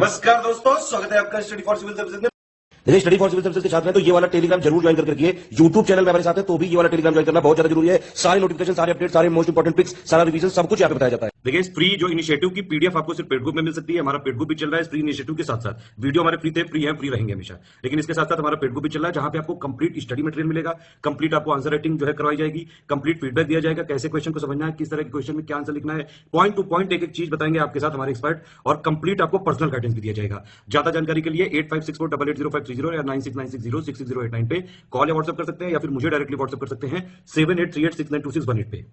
नमस्कार दोस्तों, स्वागत है आपका स्टडी फॉर सिविल सर्विसेज में। देखिए, स्टडी फॉर सिविल सर्विसेज के छात्र हैं तो ये वाला टेलीग्राम जरूर ज्वाइन करके रखिए। यूट्यूब चैनल में हमारे साथ है तो भी ये वाला टेलीग्राम ज्वाइन करना बहुत ज्यादा जरूरी है। सारे नोटिफिकेशन, सारे अपडेट, सारे मोस्ट इंपोर्टेंट पिक्स, सारा रिवीजन, सब कुछ यहाँ पे बताया जाता है। देखिए, इस फ्री जो इनिशिएटिव की पीडीएफ आपको सिर्फ पेड ग्रुप में मिल सकती है। हमारा पेड ग्रुप भी चल रहा है इस फ्री इनिशिएटिव के साथ साथ। वीडियो हमारे फ्री थे, फ्री है, फ्री रहेंगे हमेशा। लेकिन इसके साथ साथ हमारा पेड ग्रुप भी चल रहा है जहां पे आपको कंप्लीट स्टडी मटेरियल मिलेगा, कंप्लीट आपको आंसर राइटिंग जो है करवाई जाएगी, कंप्लीट फीडबैक दिया जाएगा, कैसे क्वेश्चन को समझना है, किस तरह के क्वेश्चन में क्या आंसर लिखना है, पॉइंट टू पॉइंट एक एक चीज बताएंगे आपके साथ हमारे एक्सपर्ट, और कंप्लीट आपको पर्सनल गाइडेंस भी दिया जाएगा। ज्यादा जानकारी के लिए 8564880530 या 9696066089 पे कॉल या व्हाट्सएप कर सकते हैं, या फिर मुझे डायरेक्टली व्हाट्सएप कर सकते हैं 7838692618 पे।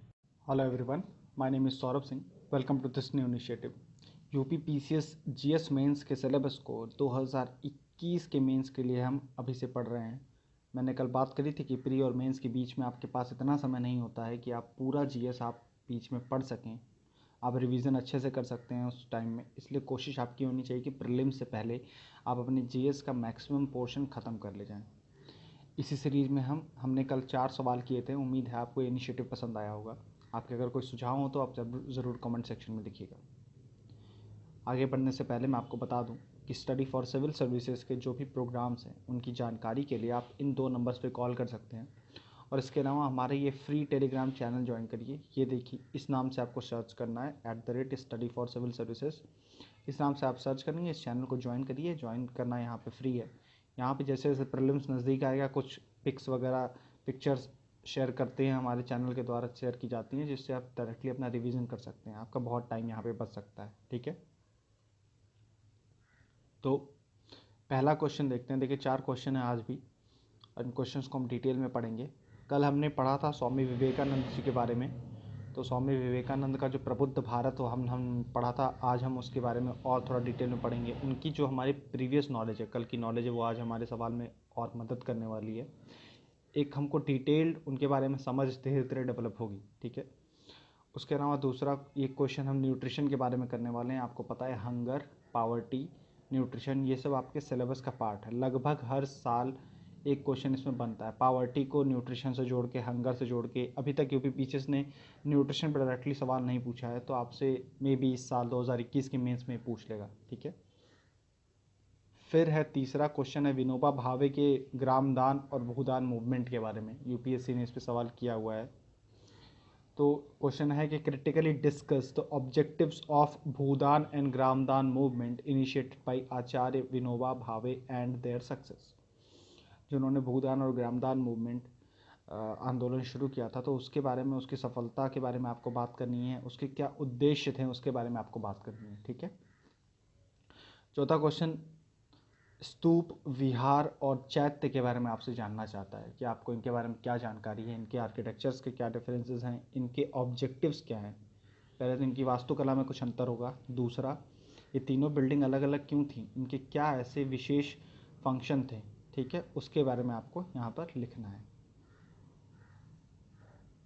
Hello everyone, my name is Saurabh Singh. Welcome to this new initiative. UP PCS GS mains के सिलेबस को 2021 के मेंस के लिए हम अभी से पढ़ रहे हैं। मैंने कल बात करी थी कि प्री और मेंस के बीच में आपके पास इतना समय नहीं होता है कि आप पूरा जीएस आप बीच में पढ़ सकें। आप रिवीजन अच्छे से कर सकते हैं उस टाइम में, इसलिए कोशिश आपकी होनी चाहिए कि प्रीलिम्स से पहले आप अपने जीएस का मैक्सिमम पोर्शन ख़त्म कर ले जाएं। इसी सीरीज़ में हमने कल 4 सवाल किए थे। उम्मीद है आपको ये इनिशिएटिव पसंद आया होगा। आपके अगर कोई सुझाव हो तो आप ज़रूर कमेंट सेक्शन में लिखिएगा। आगे बढ़ने से पहले मैं आपको बता दूं कि स्टडी फॉर सिविल सर्विसेज के जो भी प्रोग्राम्स हैं उनकी जानकारी के लिए आप इन 2 नंबर्स पे कॉल कर सकते हैं। और इसके अलावा हमारे ये फ्री टेलीग्राम चैनल ज्वाइन करिए। ये देखिए, इस नाम से आपको सर्च करना है @study for civil services। इस नाम से आप सर्च करेंगे, इस चैनल को ज्वाइन करिए। ज्वाइन करना यहाँ पे फ्री है। यहाँ पे जैसे जैसे प्रीलिम्स नज़दीक आएगा कुछ पिक्स वगैरह पिक्चर्स शेयर करते हैं, हमारे चैनल के द्वारा शेयर की जाती हैं, जिससे आप डायरेक्टली अपना रिवीजन कर सकते हैं। आपका बहुत टाइम यहाँ पे बच सकता है। ठीक है, तो पहला क्वेश्चन देखते हैं। देखिए 4 क्वेश्चन है आज भी, और इन क्वेश्चंस को हम डिटेल में पढ़ेंगे। कल हमने पढ़ा था स्वामी विवेकानंद जी के बारे में, तो स्वामी विवेकानंद का जो प्रबुद्ध भारत हम पढ़ा था। आज हम उसके बारे में और थोड़ा डिटेल में पढ़ेंगे। उनकी जो हमारी प्रीवियस नॉलेज है, कल की नॉलेज है, वो आज हमारे सवाल में और मदद करने वाली है। एक हमको डिटेल्ड उनके बारे में समझ धीरे धीरे डेवलप होगी। ठीक है, उसके अलावा दूसरा एक क्वेश्चन हम न्यूट्रिशन के बारे में करने वाले हैं। आपको पता है हंगर, पावर्टी, न्यूट्रिशन, ये सब आपके सिलेबस का पार्ट है। लगभग हर साल एक क्वेश्चन इसमें बनता है। पावर्टी को न्यूट्रिशन से जोड़ के, हंगर से जोड़ के। अभी तक यूपी पीसीएस ने न्यूट्रिशन पर डायरेक्टली सवाल नहीं पूछा है, तो आपसे मे बी इस साल 2021 के मेंस में पूछ लेगा। ठीक है, फिर है तीसरा क्वेश्चन है विनोबा भावे के ग्रामदान और भूदान मूवमेंट के बारे में। यूपीएससी ने इस पर सवाल किया हुआ है। तो क्वेश्चन है कि critically discuss the objectives of Bhoodan and Gramdan movement initiated by Acharya Vinoba Bhave and their success. जिन्होंने भूदान और ग्रामदान मूवमेंट आंदोलन शुरू किया था, तो उसके बारे में, उसकी सफलता के बारे में आपको बात करनी है। उसके क्या उद्देश्य थे उसके बारे में आपको बात करनी है। ठीक है, चौथा क्वेश्चन स्तूप, विहार और चैत्य के बारे में आपसे जानना चाहता है कि आपको इनके बारे में क्या जानकारी है, इनके आर्किटेक्चर्स के क्या डिफरेंसेस हैं, इनके ऑब्जेक्टिव्स क्या हैं। पहले तो इनकी वास्तुकला में कुछ अंतर होगा। दूसरा, ये तीनों बिल्डिंग अलग अलग क्यों थी, इनके क्या ऐसे विशेष फंक्शन थे। ठीक है, उसके बारे में आपको यहाँ पर लिखना है।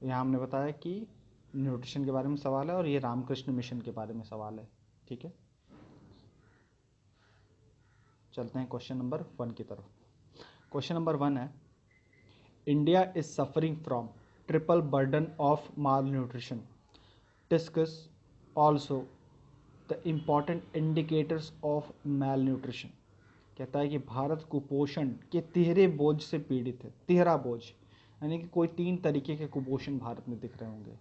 यहाँ हमने बताया कि न्यूट्रिशन के बारे में सवाल है और ये रामकृष्ण मिशन के बारे में सवाल है। ठीक है, चलते हैं क्वेश्चन नंबर 1 की तरफ। क्वेश्चन नंबर 1 है, India is suffering from triple burden of malnutrition. Discuss also the important indicators of malnutrition. कहता है कि भारत कुपोषण के 13 बोझ से पीड़ित है। 13 बोझ, यानी कि कोई 3 तरीके के कुपोषण भारत में दिख रहे होंगे।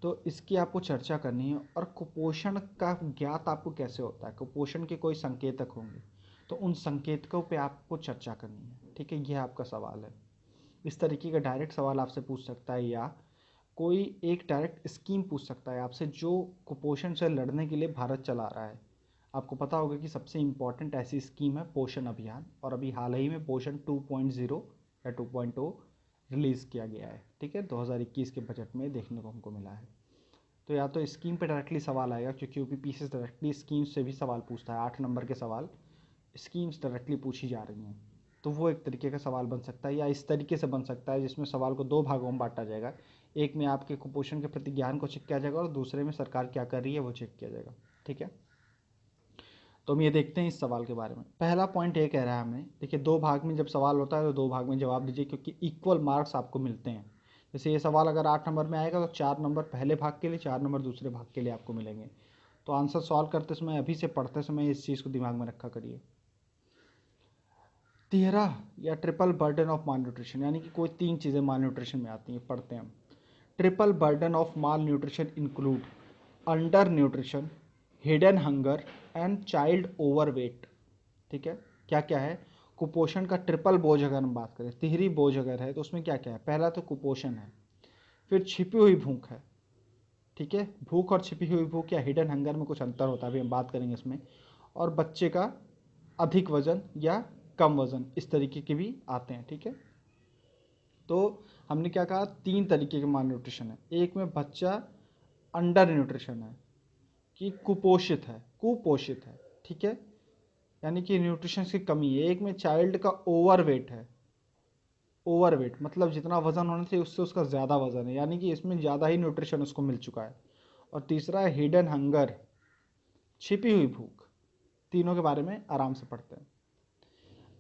तो इसकी आपको चर्चा करनी है। और कुपोषण का ज्ञात आपको कैसे होता है, कुपोषण के कोई संकेतक होंगे, तो उन संकेतकों पे आपको चर्चा करनी है। ठीक है, यह आपका सवाल है। इस तरीके का डायरेक्ट सवाल आपसे पूछ सकता है, या कोई एक डायरेक्ट स्कीम पूछ सकता है आपसे जो कुपोषण से लड़ने के लिए भारत चला रहा है। आपको पता होगा कि सबसे इम्पॉर्टेंट ऐसी स्कीम है पोषण अभियान, और अभी हाल ही में पोषण 2.0 या 2.0 रिलीज़ किया गया है। ठीक है, 2021 के बजट में देखने को हमको मिला है। तो या तो स्कीम पे डायरेक्टली सवाल आएगा, क्योंकि यूपी पीसीएस डायरेक्टली स्कीम से भी सवाल पूछता है। 8 नंबर के सवाल स्कीम्स डायरेक्टली पूछी जा रही हैं, तो वो एक तरीके का सवाल बन सकता है। या इस तरीके से बन सकता है जिसमें सवाल को 2 भागों में बांटा जाएगा। एक में आपके कुपोषण के प्रति ज्ञान को चेक किया जाएगा और दूसरे में सरकार क्या कर रही है वो चेक किया जाएगा। ठीक है, तो हम ये देखते हैं इस सवाल के बारे में। पहला पॉइंट ये कह रहा है हमें, देखिए 2 भाग में जब सवाल होता है तो 2 भाग में जवाब दीजिए, क्योंकि इक्वल मार्क्स आपको मिलते हैं। जैसे ये सवाल अगर 8 नंबर में आएगा तो 4 नंबर पहले भाग के लिए, 4 नंबर दूसरे भाग के लिए आपको मिलेंगे। तो आंसर सॉल्व करते समय, अभी से पढ़ते समय इस चीज़ को दिमाग में रखा करिए। 13 या triple burden of mall nutrition, यानी कि कोई 3 चीज़ें माल न्यूट्रिशन में आती हैं, पढ़ते हैं हम। Triple burden of mall nutrition include under nutrition, hidden hunger and child overweight. ठीक है, क्या क्या है? कुपोषण का ट्रिपल बोझ अगर हम बात करें, तिहरी बोझ अगर है, तो उसमें क्या क्या है? पहला तो कुपोषण है, फिर छिपी हुई भूख है। ठीक है, भूख और छिपी हुई भूख या हिडन हंगर में कुछ अंतर होता है, अभी हम बात करेंगे इसमें। और बच्चे का अधिक वजन या कम वजन, इस तरीके के भी आते हैं। ठीक है, तो हमने क्या कहा? 3 तरीके के माल न्यूट्रिशन है। एक में बच्चा अंडर न्यूट्रिशन है, कि कुपोषित है, कुपोषित है। ठीक है, यानी कि न्यूट्रिशन की कमी है। एक में चाइल्ड का ओवरवेट है, ओवरवेट मतलब जितना वजन होना चाहिए उससे उसका ज़्यादा वजन है, यानी कि इसमें ज़्यादा ही न्यूट्रिशन उसको मिल चुका है। और तीसरा है हिडन हंगर, छिपी हुई भूख। तीनों के बारे में आराम से पढ़ते हैं।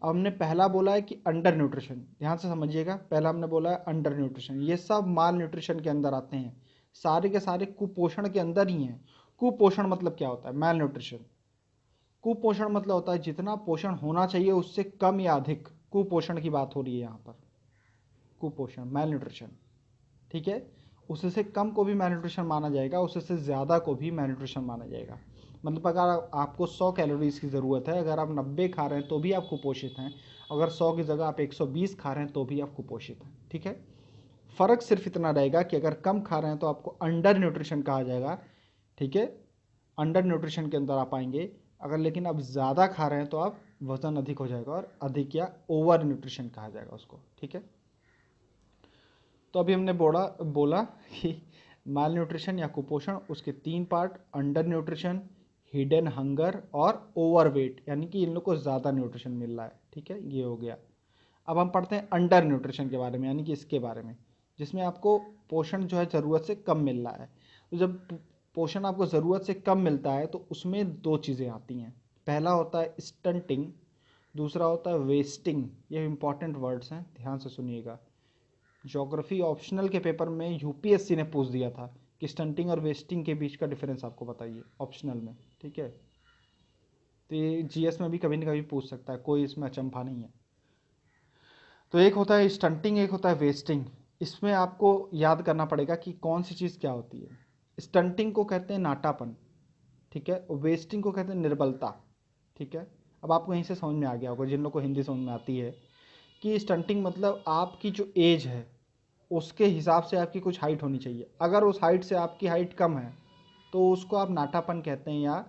अब हमने पहला बोला है कि अंडर न्यूट्रिशन, ध्यान से समझिएगा। पहला हमने बोला है अंडर न्यूट्रिशन, ये सब माल न्यूट्रिशन के अंदर आते हैं, सारे के सारे कुपोषण के अंदर ही हैं। कुपोषण मतलब क्या होता है? माल न्यूट्रिशन। कुपोषण मतलब होता है जितना पोषण होना चाहिए उससे कम या अधिक, कुपोषण की बात हो रही है यहाँ पर। कुपोषण, माल न्यूट्रिशन। ठीक है, उससे कम को भी माल न्यूट्रिशन माना जाएगा, उससे ज़्यादा को भी माल न्यूट्रिशन माना जाएगा। मतलब अगर आपको 100 कैलोरीज की ज़रूरत है, अगर आप 90 खा रहे हैं तो भी आप कुपोषित हैं, अगर 100 की जगह आप 120 खा रहे हैं तो भी आप कुपोषित हैं। ठीक है, फ़र्क सिर्फ इतना रहेगा कि अगर कम खा रहे हैं तो आपको अंडर न्यूट्रिशन कहा जाएगा। ठीक है, अंडर न्यूट्रिशन के अंदर आप आएंगे। अगर लेकिन आप ज़्यादा खा रहे हैं तो आप वज़न अधिक हो जाएगा और अधिक या ओवर न्यूट्रिशन कहा जाएगा उसको। ठीक है, तो अभी हमने बोला कि माल न्यूट्रिशन या कुपोषण, उसके 3 part, under nutrition, hidden hunger और ओवरवेट, यानी कि इन लोग को ज़्यादा न्यूट्रिशन मिल रहा है। ठीक है, ये हो गया। अब हम पढ़ते हैं अंडर न्यूट्रिशन के बारे में, यानी कि इसके बारे में, जिसमें आपको पोषण जो है ज़रूरत से कम मिल रहा है। तो जब पोषण आपको ज़रूरत से कम मिलता है तो उसमें 2 चीज़ें आती हैं। पहला होता है स्टंटिंग, दूसरा होता है वेस्टिंग। ये इंपॉर्टेंट वर्ड्स हैं, ध्यान से सुनिएगा। ज्योग्राफी ऑप्शनल के पेपर में यूपीएससी ने पूछ दिया था कि स्टंटिंग और वेस्टिंग के बीच का डिफरेंस आपको बताइए, ऑप्शनल में। ठीक है, तो ये जीएस में भी कभी ना कभी पूछ सकता है, कोई इसमें अचंभा नहीं है। तो एक होता है स्टंटिंग, एक होता है वेस्टिंग। इसमें आपको याद करना पड़ेगा कि कौन सी चीज़ क्या होती है। स्टंटिंग को कहते हैं नाटापन, ठीक है, और वेस्टिंग को कहते हैं निर्बलता। ठीक है, अब आपको यहीं से समझ में आ गया होगा, जिन लोग को हिंदी समझ में आती है, कि स्टंटिंग मतलब आपकी जो एज है उसके हिसाब से आपकी कुछ हाइट होनी चाहिए। अगर उस हाइट से आपकी हाइट कम है तो उसको आप नाटापन कहते हैं या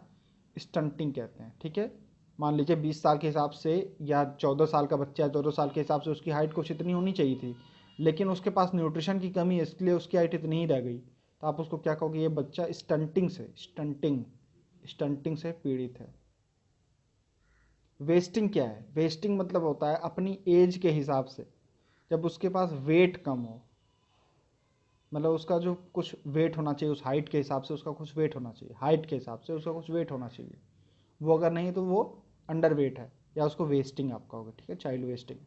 स्टंटिंग कहते हैं। ठीक है, मान लीजिए 20 साल के हिसाब से या 14 साल का बच्चा है, 14 साल के हिसाब से उसकी हाइट कुछ इतनी होनी चाहिए थी, लेकिन उसके पास न्यूट्रिशन की कमी है इसलिए उसकी हाइट इतनी ही रह गई, तो आप उसको क्या कहोगे? ये बच्चा स्टंटिंग से पीड़ित है। वेस्टिंग क्या है? वेस्टिंग मतलब होता है अपनी एज के हिसाब से, जब उसके पास वेट कम हो, मतलब उसका जो कुछ वेट होना चाहिए उस हाइट के हिसाब से, उसका कुछ वेट होना चाहिए, हाइट के हिसाब से उसका कुछ वेट होना चाहिए, वो अगर नहीं तो वो अंडर वेट है, या उसको वेस्टिंग आपका होगा। ठीक है, चाइल्ड वेस्टिंग।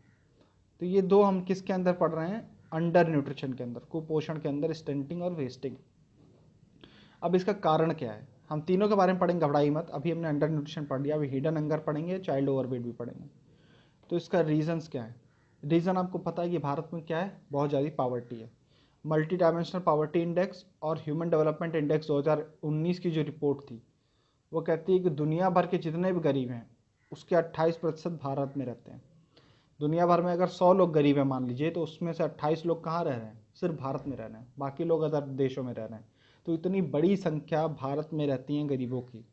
तो ये 2 हम किसके अंदर पढ़ रहे हैं? अंडर न्यूट्रिशन के अंदर, कुपोषण के अंदर, स्टंटिंग और वेस्टिंग। अब इसका कारण क्या है? हम तीनों के बारे में पढ़ेंगे, घबराई मत। अभी हमने अंडर न्यूट्रिशन पढ़ लिया, अभी हिडन हंगर पढ़ेंगे, चाइल्ड ओवरवेट भी पढ़ेंगे। तो इसका रीजंस क्या है? रीज़न आपको पता है कि भारत में क्या है? बहुत ज़्यादा पावर्टी है। मल्टी डायमेंशनल पावर्टी इंडेक्स और ह्यूमन डेवलपमेंट इंडेक्स 2019 की जो रिपोर्ट थी वो कहती है कि दुनिया भर के जितने भी गरीब हैं उसके 28% भारत में रहते हैं। दुनिया भर में अगर 100 लोग गरीब हैं मान लीजिए, तो उसमें से 28 लोग कहाँ रह रहे हैं? सिर्फ भारत में रह रहे हैं, बाकी लोग अदर देशों में रह रहे हैं। तो इतनी बड़ी संख्या भारत में रहती हैं गरीबों की।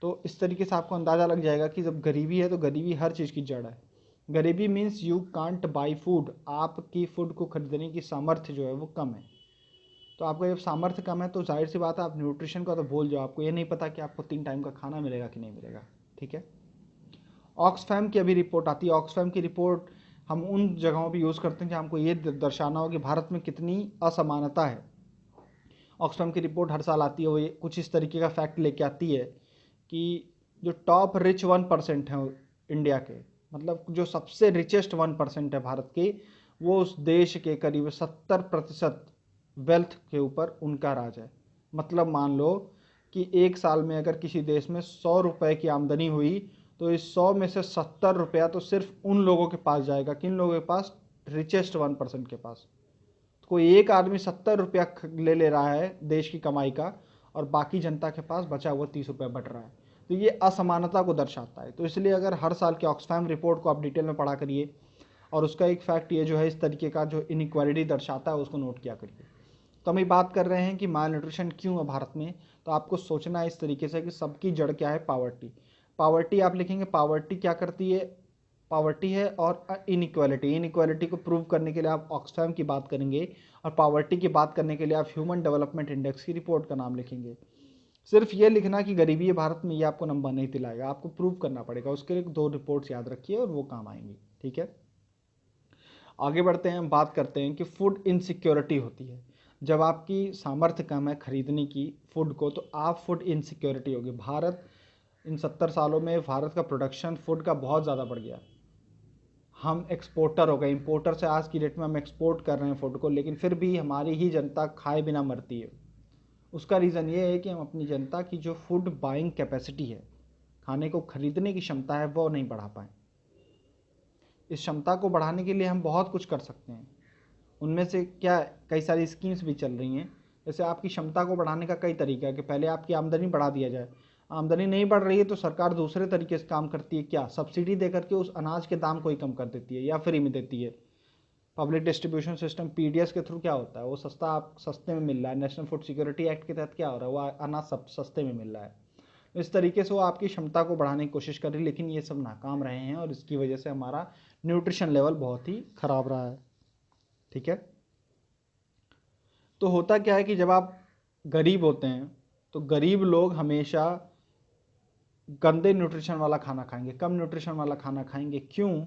तो इस तरीके से आपको अंदाज़ा लग जाएगा कि जब गरीबी है तो गरीबी हर चीज़ की जड़ है। गरीबी means you can't by food, आपकी फूड को खरीदने की सामर्थ्य जो है वो कम है। तो आपका जब सामर्थ्य कम है तो जाहिर सी बात है आप न्यूट्रिशन का तो भूल जाओ, आपको ये नहीं पता कि आपको 3 टाइम का खाना मिलेगा कि नहीं मिलेगा। ठीक है, ऑक्सफैम की अभी रिपोर्ट आती है। ऑक्सफैम की रिपोर्ट हम उन जगहों पर यूज़ करते हैं जहाँ हमको ये दर्शाना हो कि भारत में कितनी असमानता है। ऑक्सफैम की रिपोर्ट हर साल आती है, वो कुछ इस तरीके का फैक्ट लेके आती है कि जो टॉप रिच 1% है इंडिया के, मतलब जो सबसे रिचेस्ट 1% है भारत की, वो उस देश के करीब 70% वेल्थ के ऊपर उनका राज है। मतलब मान लो कि एक साल में अगर किसी देश में 100 रुपये की आमदनी हुई तो इस 100 में से 70 रुपया तो सिर्फ उन लोगों के पास जाएगा, किन लोगों के पास? रिचेस्ट 1% के पास। तो कोई एक आदमी 70 रुपया ले रहा है देश की कमाई का और बाकी जनता के पास बचा हुआ 30 रुपया बट रहा है। तो ये असमानता को दर्शाता है। तो इसलिए अगर हर साल के ऑक्सफैम रिपोर्ट को आप डिटेल में पढ़ा करिए और उसका एक फैक्ट ये जो है इस तरीके का जो इनइक्वालिटी दर्शाता है उसको नोट किया करिए। तो हम ये बात कर रहे हैं कि माल न्यूट्रिशन क्यों है भारत में, तो आपको सोचना है इस तरीके से कि सबकी जड़ क्या है? पावर्टी। पावर्टी आप लिखेंगे, पावर्टी क्या करती है? पावर्टी है और इनइक्वालिटी। इनइक्वालिटी को प्रूव करने के लिए आप ऑक्सफैम की बात करेंगे और पावर्टी की बात करने के लिए आप ह्यूमन डेवलपमेंट इंडेक्स की रिपोर्ट का नाम लिखेंगे। सिर्फ ये लिखना कि गरीबी है भारत में, ये आपको नंबर नहीं दिलाएगा, आपको प्रूव करना पड़ेगा। उसके लिए 2 रिपोर्ट्स याद रखिए और वो काम आएंगी। ठीक है, आगे बढ़ते हैं। हम बात करते हैं कि फूड इनसिक्योरिटी होती है जब आपकी सामर्थ्य कम है खरीदने की फूड को, तो आप फूड इनसिक्योरिटी होगी। भारत इन 70 सालों में भारत का प्रोडक्शन फूड का बहुत ज़्यादा बढ़ गया। हम एक्सपोर्टर हो गए, इंपोर्टर से आज की डेट में हम एक्सपोर्ट कर रहे हैं फूड को, लेकिन फिर भी हमारी ही जनता खाए बिना मरती है। उसका रीज़न ये है कि हम अपनी जनता की जो फूड बाइंग कैपेसिटी है, खाने को खरीदने की क्षमता है, वो नहीं बढ़ा पाए। इस क्षमता को बढ़ाने के लिए हम बहुत कुछ कर सकते हैं। उनमें से क्या कई सारी स्कीम्स भी चल रही हैं। जैसे आपकी क्षमता को बढ़ाने का कई तरीका है कि पहले आपकी आमदनी बढ़ा दिया जाए। आमदनी नहीं बढ़ रही है तो सरकार दूसरे तरीके से काम करती है। क्या? सब्सिडी दे करके उस अनाज के दाम को ही कम कर देती है या फ्री में देती है। पब्लिक डिस्ट्रीब्यूशन सिस्टम पीडीएस के थ्रू क्या होता है? वो सस्ते में मिल रहा है। नेशनल फूड सिक्योरिटी एक्ट के तहत क्या हो रहा है? वो अनाज सस्ते में मिल रहा है। इस तरीके से वो आपकी क्षमता को बढ़ाने की कोशिश कर रही है, लेकिन ये सब नाकाम रहे हैं और इसकी वजह से हमारा न्यूट्रिशन लेवल बहुत ही खराब रहा है। ठीक है, तो होता क्या है कि जब आप गरीब होते हैं तो गरीब लोग हमेशा गंदे न्यूट्रिशन वाला खाना खाएंगे, कम न्यूट्रिशन वाला खाना खाएंगे। क्यों?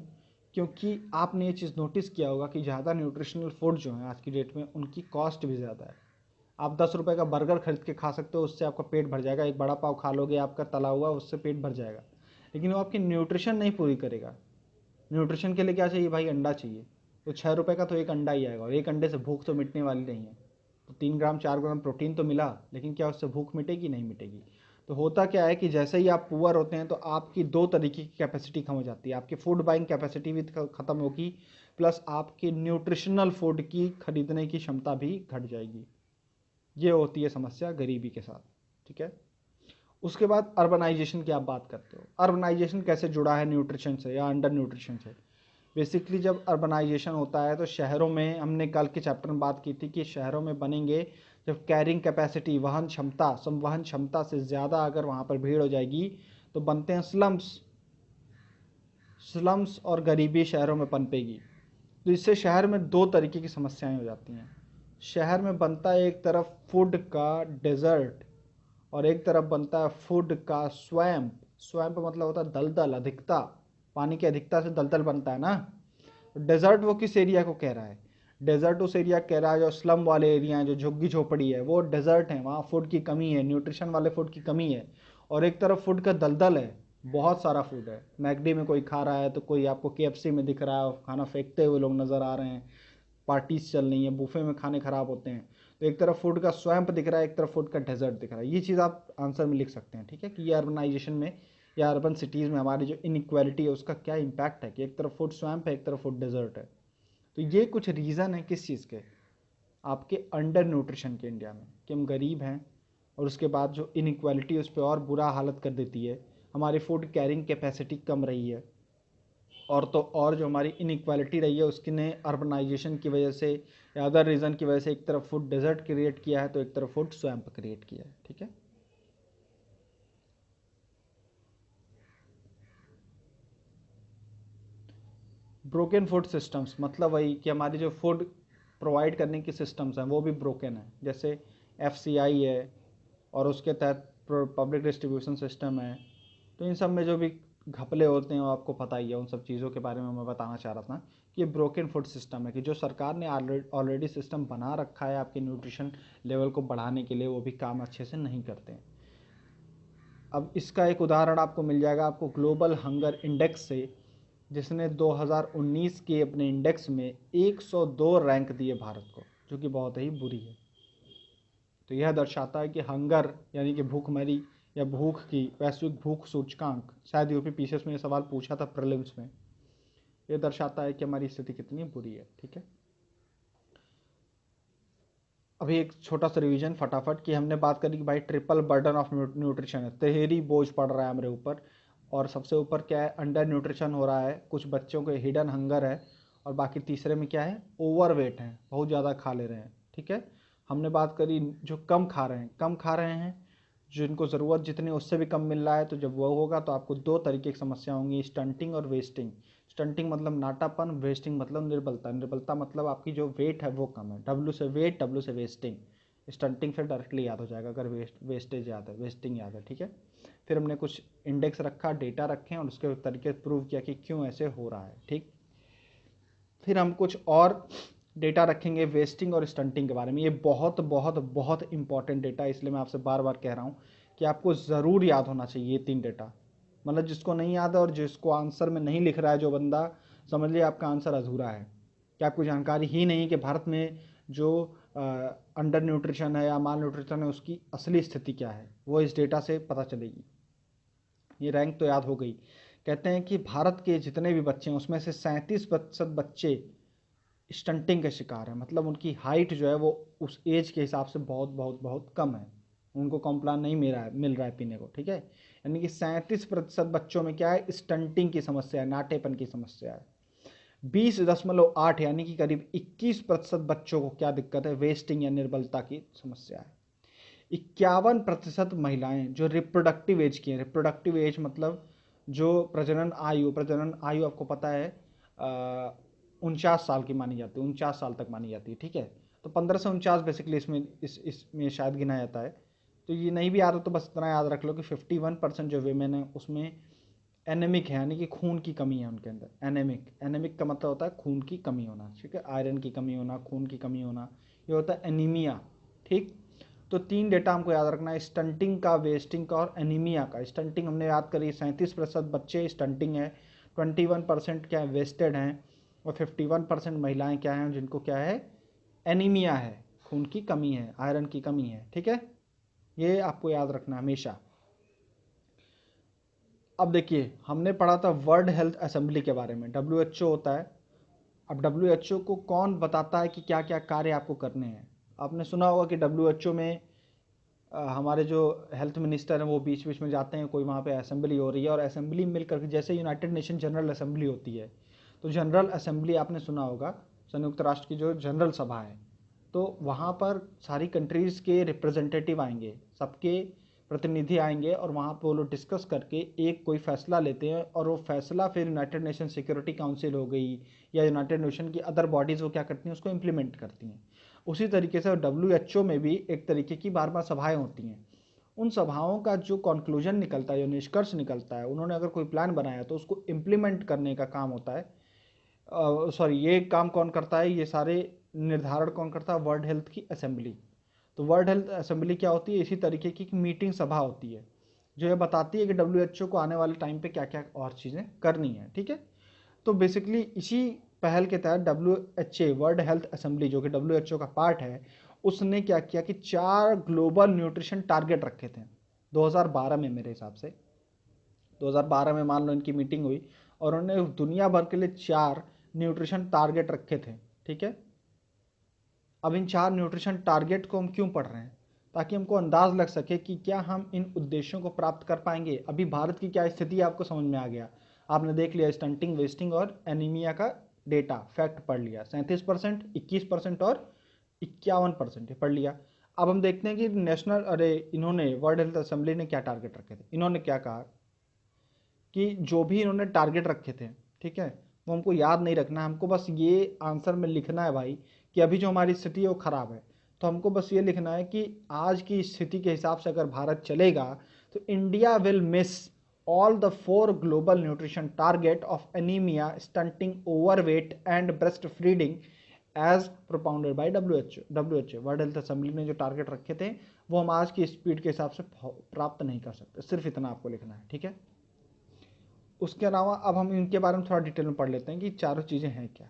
क्योंकि आपने ये चीज़ नोटिस किया होगा कि ज़्यादा न्यूट्रिशनल फूड जो है आज की डेट में उनकी कॉस्ट भी ज़्यादा है। आप 10 रुपये का बर्गर खरीद के खा सकते हो, उससे आपका पेट भर जाएगा। एक बड़ा पाव खा लोगे आपका तला हुआ, उससे पेट भर जाएगा, लेकिन वो आपकी न्यूट्रिशन नहीं पूरी करेगा। न्यूट्रिशन के लिए क्या चाहिए भाई? अंडा चाहिए। तो 6 रुपये का तो एक अंडा ही आएगा और एक अंडे से भूख तो मिटने वाली नहीं है। तो 3 ग्राम 4 ग्राम प्रोटीन तो मिला, लेकिन क्या उससे भूख मिटेगी? नहीं मिटेगी। तो होता क्या है कि जैसे ही आप पुअर होते हैं तो आपकी 2 तरीके की कैपेसिटी कम हो जाती है। आपकी फूड बाइंग कैपेसिटी भी ख़त्म होगी, प्लस आपकी न्यूट्रिशनल फूड की खरीदने की क्षमता भी घट जाएगी। ये होती है समस्या गरीबी के साथ। ठीक है, उसके बाद अर्बनाइजेशन की आप बात करते हो। अर्बनाइजेशन कैसे जुड़ा है न्यूट्रिशन से या अंडर न्यूट्रिशन से? बेसिकली जब अर्बनाइजेशन होता है तो शहरों में, हमने कल के चैप्टर में बात की थी कि शहरों में बनेंगे जब कैरिंग कैपेसिटी, वहन क्षमता, संवहन क्षमता से ज़्यादा अगर वहाँ पर भीड़ हो जाएगी तो बनते हैं स्लम्स। स्लम्स और गरीबी शहरों में पनपेगी। तो इससे शहर में 2 तरीके की समस्याएं हो जाती हैं। शहर में बनता है एक तरफ फूड का डेजर्ट और एक तरफ बनता है फूड का स्वैम्प। स्वैम्प मतलब होता है दलदल, अधिकता, पानी की अधिकता से दलदल बनता है ना। डेजर्ट वो किस एरिया को कह रहा है? डेजर्ट उस एरिया कह रहा है जो स्लम वाले एरिया हैं, जो झुग्गी झोपड़ी है, वो डेजर्ट है। वहाँ फूड की कमी है, न्यूट्रिशन वाले फूड की कमी है। और एक तरफ फूड का दलदल है, बहुत सारा फूड है। मैकडी में कोई खा रहा है तो कोई आपको केएफसी में दिख रहा है, खाना फेंकते हुए लोग नज़र आ रहे हैं, पार्टीज चल रही हैं, बुफे में खाने खराब होते हैं। तो एक तरफ फूड का स्वैम्प दिख रहा है, एक तरफ फूड का डेजर्ट दिख रहा है। ये चीज़ आप आंसर में लिख सकते हैं। ठीक है, कि ये अर्बनाइजेशन में या अर्बन सिटीज़ में हमारी जो इनइक्वालिटी है उसका क्या इम्पैक्ट है, कि एक तरफ फूड स्वैम्प है, एक तरफ फूड डेजर्ट है। तो ये कुछ रीज़न है किस चीज़ के? आपके अंडर न्यूट्रिशन के इंडिया में, कि हम गरीब हैं और उसके बाद जो इनइक्वालिटी उस पर और बुरा हालत कर देती है। हमारी फूड कैरिंग कैपेसिटी कम रही है और तो और जो हमारी इनइक्वालिटी रही है उसकी ने अर्बनाइजेशन की वजह से या अदर रीज़न की वजह से एक तरफ फूड डेजर्ट क्रिएट किया है तो एक तरफ फूड स्वैम्प क्रिएट किया है। ठीक है, ब्रोकन फूड सिस्टम्स मतलब वही कि हमारी जो फूड प्रोवाइड करने की सिस्टम्स हैं वो भी ब्रोकन है। जैसे एफसीआई है और उसके तहत पब्लिक डिस्ट्रीब्यूशन सिस्टम है। तो इन सब में जो भी घपले होते हैं वो आपको पता ही है। उन सब चीज़ों के बारे में मैं बताना चाह रहा था कि ये ब्रोकन फूड सिस्टम है, कि जो सरकार ने ऑलरेडी सिस्टम बना रखा है आपके न्यूट्रिशन लेवल को बढ़ाने के लिए, वो भी काम अच्छे से नहीं करते हैं। अब इसका एक उदाहरण आपको मिल जाएगा आपको ग्लोबल हंगर इंडेक्स से, जिसने 2019 के अपने इंडेक्स में 102 रैंक दिए भारत को, जो कि बहुत ही बुरी है। तो यह दर्शाता है कि हंगर यानी कि भूखमरी या भूख की वैश्विक भूख सूचकांक, शायद यूपी पीसीएस में ये सवाल पूछा था प्रीलिम्स में, ये दर्शाता है कि हमारी स्थिति कितनी बुरी है। ठीक है, अभी एक छोटा सा रिवीजन फटाफट कि हमने बात करी कि भाई ट्रिपल बर्डन ऑफ न्यूट्रिशन है, तिहरी बोझ पड़ रहा है हमारे ऊपर, और सबसे ऊपर क्या है, अंडर न्यूट्रिशन हो रहा है, कुछ बच्चों के हिडन हंगर है, और बाकी तीसरे में क्या है, ओवरवेट है, बहुत ज़्यादा खा ले रहे हैं। ठीक है, हमने बात करी जो कम खा रहे हैं, जिनको ज़रूरत जितनी उससे भी कम मिल रहा है, तो जब वो होगा तो आपको दो तरीके की समस्या होंगी, स्टंटिंग और वेस्टिंग। स्टंटिंग मतलब नाटापन, वेस्टिंग मतलब निर्बलता। निर्बलता मतलब आपकी जो वेट है वो कम है, डब्ल्यू से वेट, डब्ल्यू से वेस्टिंग। स्टंटिंग से डायरेक्टली याद हो जाएगा अगर वेस्टेज याद है, वेस्टिंग याद है। ठीक है, फिर हमने कुछ इंडेक्स रखा, डेटा रखे और उसके तरीके प्रूव किया कि क्यों ऐसे हो रहा है। ठीक, फिर हम कुछ और डेटा रखेंगे वेस्टिंग और स्टंटिंग के बारे में। ये बहुत बहुत बहुत इंपॉर्टेंट डेटा है, इसलिए मैं आपसे बार बार कह रहा हूँ कि आपको ज़रूर याद होना चाहिए ये 3 डेटा। मतलब जिसको नहीं याद है और जिसको आंसर में नहीं लिख रहा है जो बंदा, समझ लिया आपका आंसर अधूरा है, कि आपको जानकारी ही नहीं कि भारत में जो अंडर न्यूट्रिशन है या माल न्यूट्रिशन है उसकी असली स्थिति क्या है, वो इस डेटा से पता चलेगी। ये रैंक तो याद हो गई। कहते हैं कि भारत के जितने भी बच्चे हैं उसमें से 37% बच्चे स्टंटिंग के शिकार है, मतलब उनकी हाइट जो है वो उस एज के हिसाब से बहुत बहुत बहुत कम है, उनको कॉम्प्लान नहीं मिल रहा है पीने को। ठीक है, यानी कि 37% बच्चों में क्या है, स्टंटिंग की समस्या है, नाटेपन की समस्या है। 20.8 यानी कि करीब 21% बच्चों को क्या दिक्कत है, वेस्टिंग या निर्बलता की समस्या है। 51% महिलाएं जो रिप्रोडक्टिव एज की हैं, रिप्रोडक्टिव एज मतलब जो प्रजनन आयु आपको पता है 49 साल की मानी जाती है, 49 साल तक मानी जाती है। ठीक है, तो 15 से 49 बेसिकली इसमें शायद गिना जाता है। तो ये नहीं भी याद हो तो बस इतना याद रख लो कि 51% जो वीमेन है उसमें एनेमिक है, यानी कि खून की कमी है उनके अंदर। एनेमिक का मतलब होता है खून की कमी होना। ठीक है, आयरन की कमी होना, खून की कमी होना, ये होता है एनीमिया। ठीक, तो 3 डेटा हमको याद रखना है, स्टंटिंग का, वेस्टिंग का और एनीमिया का। स्टंटिंग हमने याद करी, 37% बच्चे स्टंटिंग है, 21% क्या है, वेस्टेड हैं, और 51% महिलाएं क्या हैं, जिनको क्या है, एनीमिया है, खून की कमी है, आयरन की कमी है। ठीक है, ये आपको याद रखना हमेशा। अब देखिए, हमने पढ़ा था वर्ल्ड हेल्थ असेंबली के बारे में, WHO होता है। अब WHO को कौन बताता है कि क्या क्या कार्य आपको करने हैं। आपने सुना होगा कि WHO में हमारे जो हेल्थ मिनिस्टर हैं वो बीच बीच में जाते हैं, कोई वहाँ पे असेंबली हो रही है, और असेंबली मिलकर के, जैसे यूनाइटेड नेशन जनरल असेंबली होती है, तो जनरल असेंबली आपने सुना होगा, संयुक्त राष्ट्र की जो जनरल सभा है, तो वहाँ पर सारी कंट्रीज़ के रिप्रेजेंटेटिव आएंगे, सबके प्रतिनिधि आएंगे, और वहाँ पर वो लोग डिस्कस करके एक कोई फैसला लेते हैं, और वो फैसला फिर यूनाइटेड नेशन सिक्योरिटी काउंसिल हो गई या यूनाइटेड नेशन की अदर बॉडीज़ वो क्या करती हैं, उसको इम्प्लीमेंट करती हैं। उसी तरीके से WHO में भी एक तरीके की बार बार सभाएं होती हैं। उन सभाओं का जो कंक्लूजन निकलता है, जो निष्कर्ष निकलता है, उन्होंने अगर कोई प्लान बनाया तो उसको इम्प्लीमेंट करने का काम होता है। ये काम कौन करता है, ये सारे निर्धारण कौन करता है, वर्ल्ड हेल्थ की असेंबली। तो वर्ल्ड हेल्थ असेंबली क्या होती है, इसी तरीके की मीटिंग सभा होती है, जो ये बताती है कि WHO को आने वाले टाइम पे क्या क्या और चीज़ें करनी है। ठीक है, तो बेसिकली इसी पहल के तहत WHO, वर्ल्ड हेल्थ असेंबली, जो कि WHO का पार्ट है, उसने क्या किया कि 4 ग्लोबल न्यूट्रिशन टारगेट रखे थे 2012 में। मेरे हिसाब से 2012 में मान लो इनकी मीटिंग हुई, और उन्होंने दुनिया भर के लिए 4 न्यूट्रिशन टारगेट रखे थे। ठीक है, अब इन 4 न्यूट्रिशन टारगेट को हम क्यों पढ़ रहे हैं, ताकि हमको अंदाज लग सके कि क्या हम इन उद्देश्यों को प्राप्त कर पाएंगे। अभी भारत की क्या स्थिति है आपको समझ में आ गया, आपने देख लिया स्टंटिंग, वेस्टिंग और एनीमिया का डेटा, फैक्ट पढ़ लिया, 37%, 21% और 51% पढ़ लिया। अब हम देखते हैं कि इन्होंने वर्ल्ड हेल्थ असेंबली ने क्या टारगेट रखे थे। इन्होंने क्या कहा कि जो भी इन्होंने टारगेट रखे थे, ठीक है, वो हमको याद नहीं रखना है, हमको बस ये आंसर में लिखना है भाई कि अभी जो हमारी स्थिति है वो खराब है। तो हमको बस ये लिखना है कि आज की स्थिति के हिसाब से अगर भारत चलेगा तो India will miss all the 4 global nutrition target of anaemia, stunting, overweight and breast feeding as propounded by WHO। World Health Assembly ने जो टारगेट रखे थे वो हम आज की स्पीड के हिसाब से प्राप्त नहीं कर सकते। सिर्फ इतना आपको लिखना है। ठीक है, उसके अलावा अब हम इनके बारे में थोड़ा डिटेल में पढ़ लेते हैं कि चारों चीज़ें हैं क्या।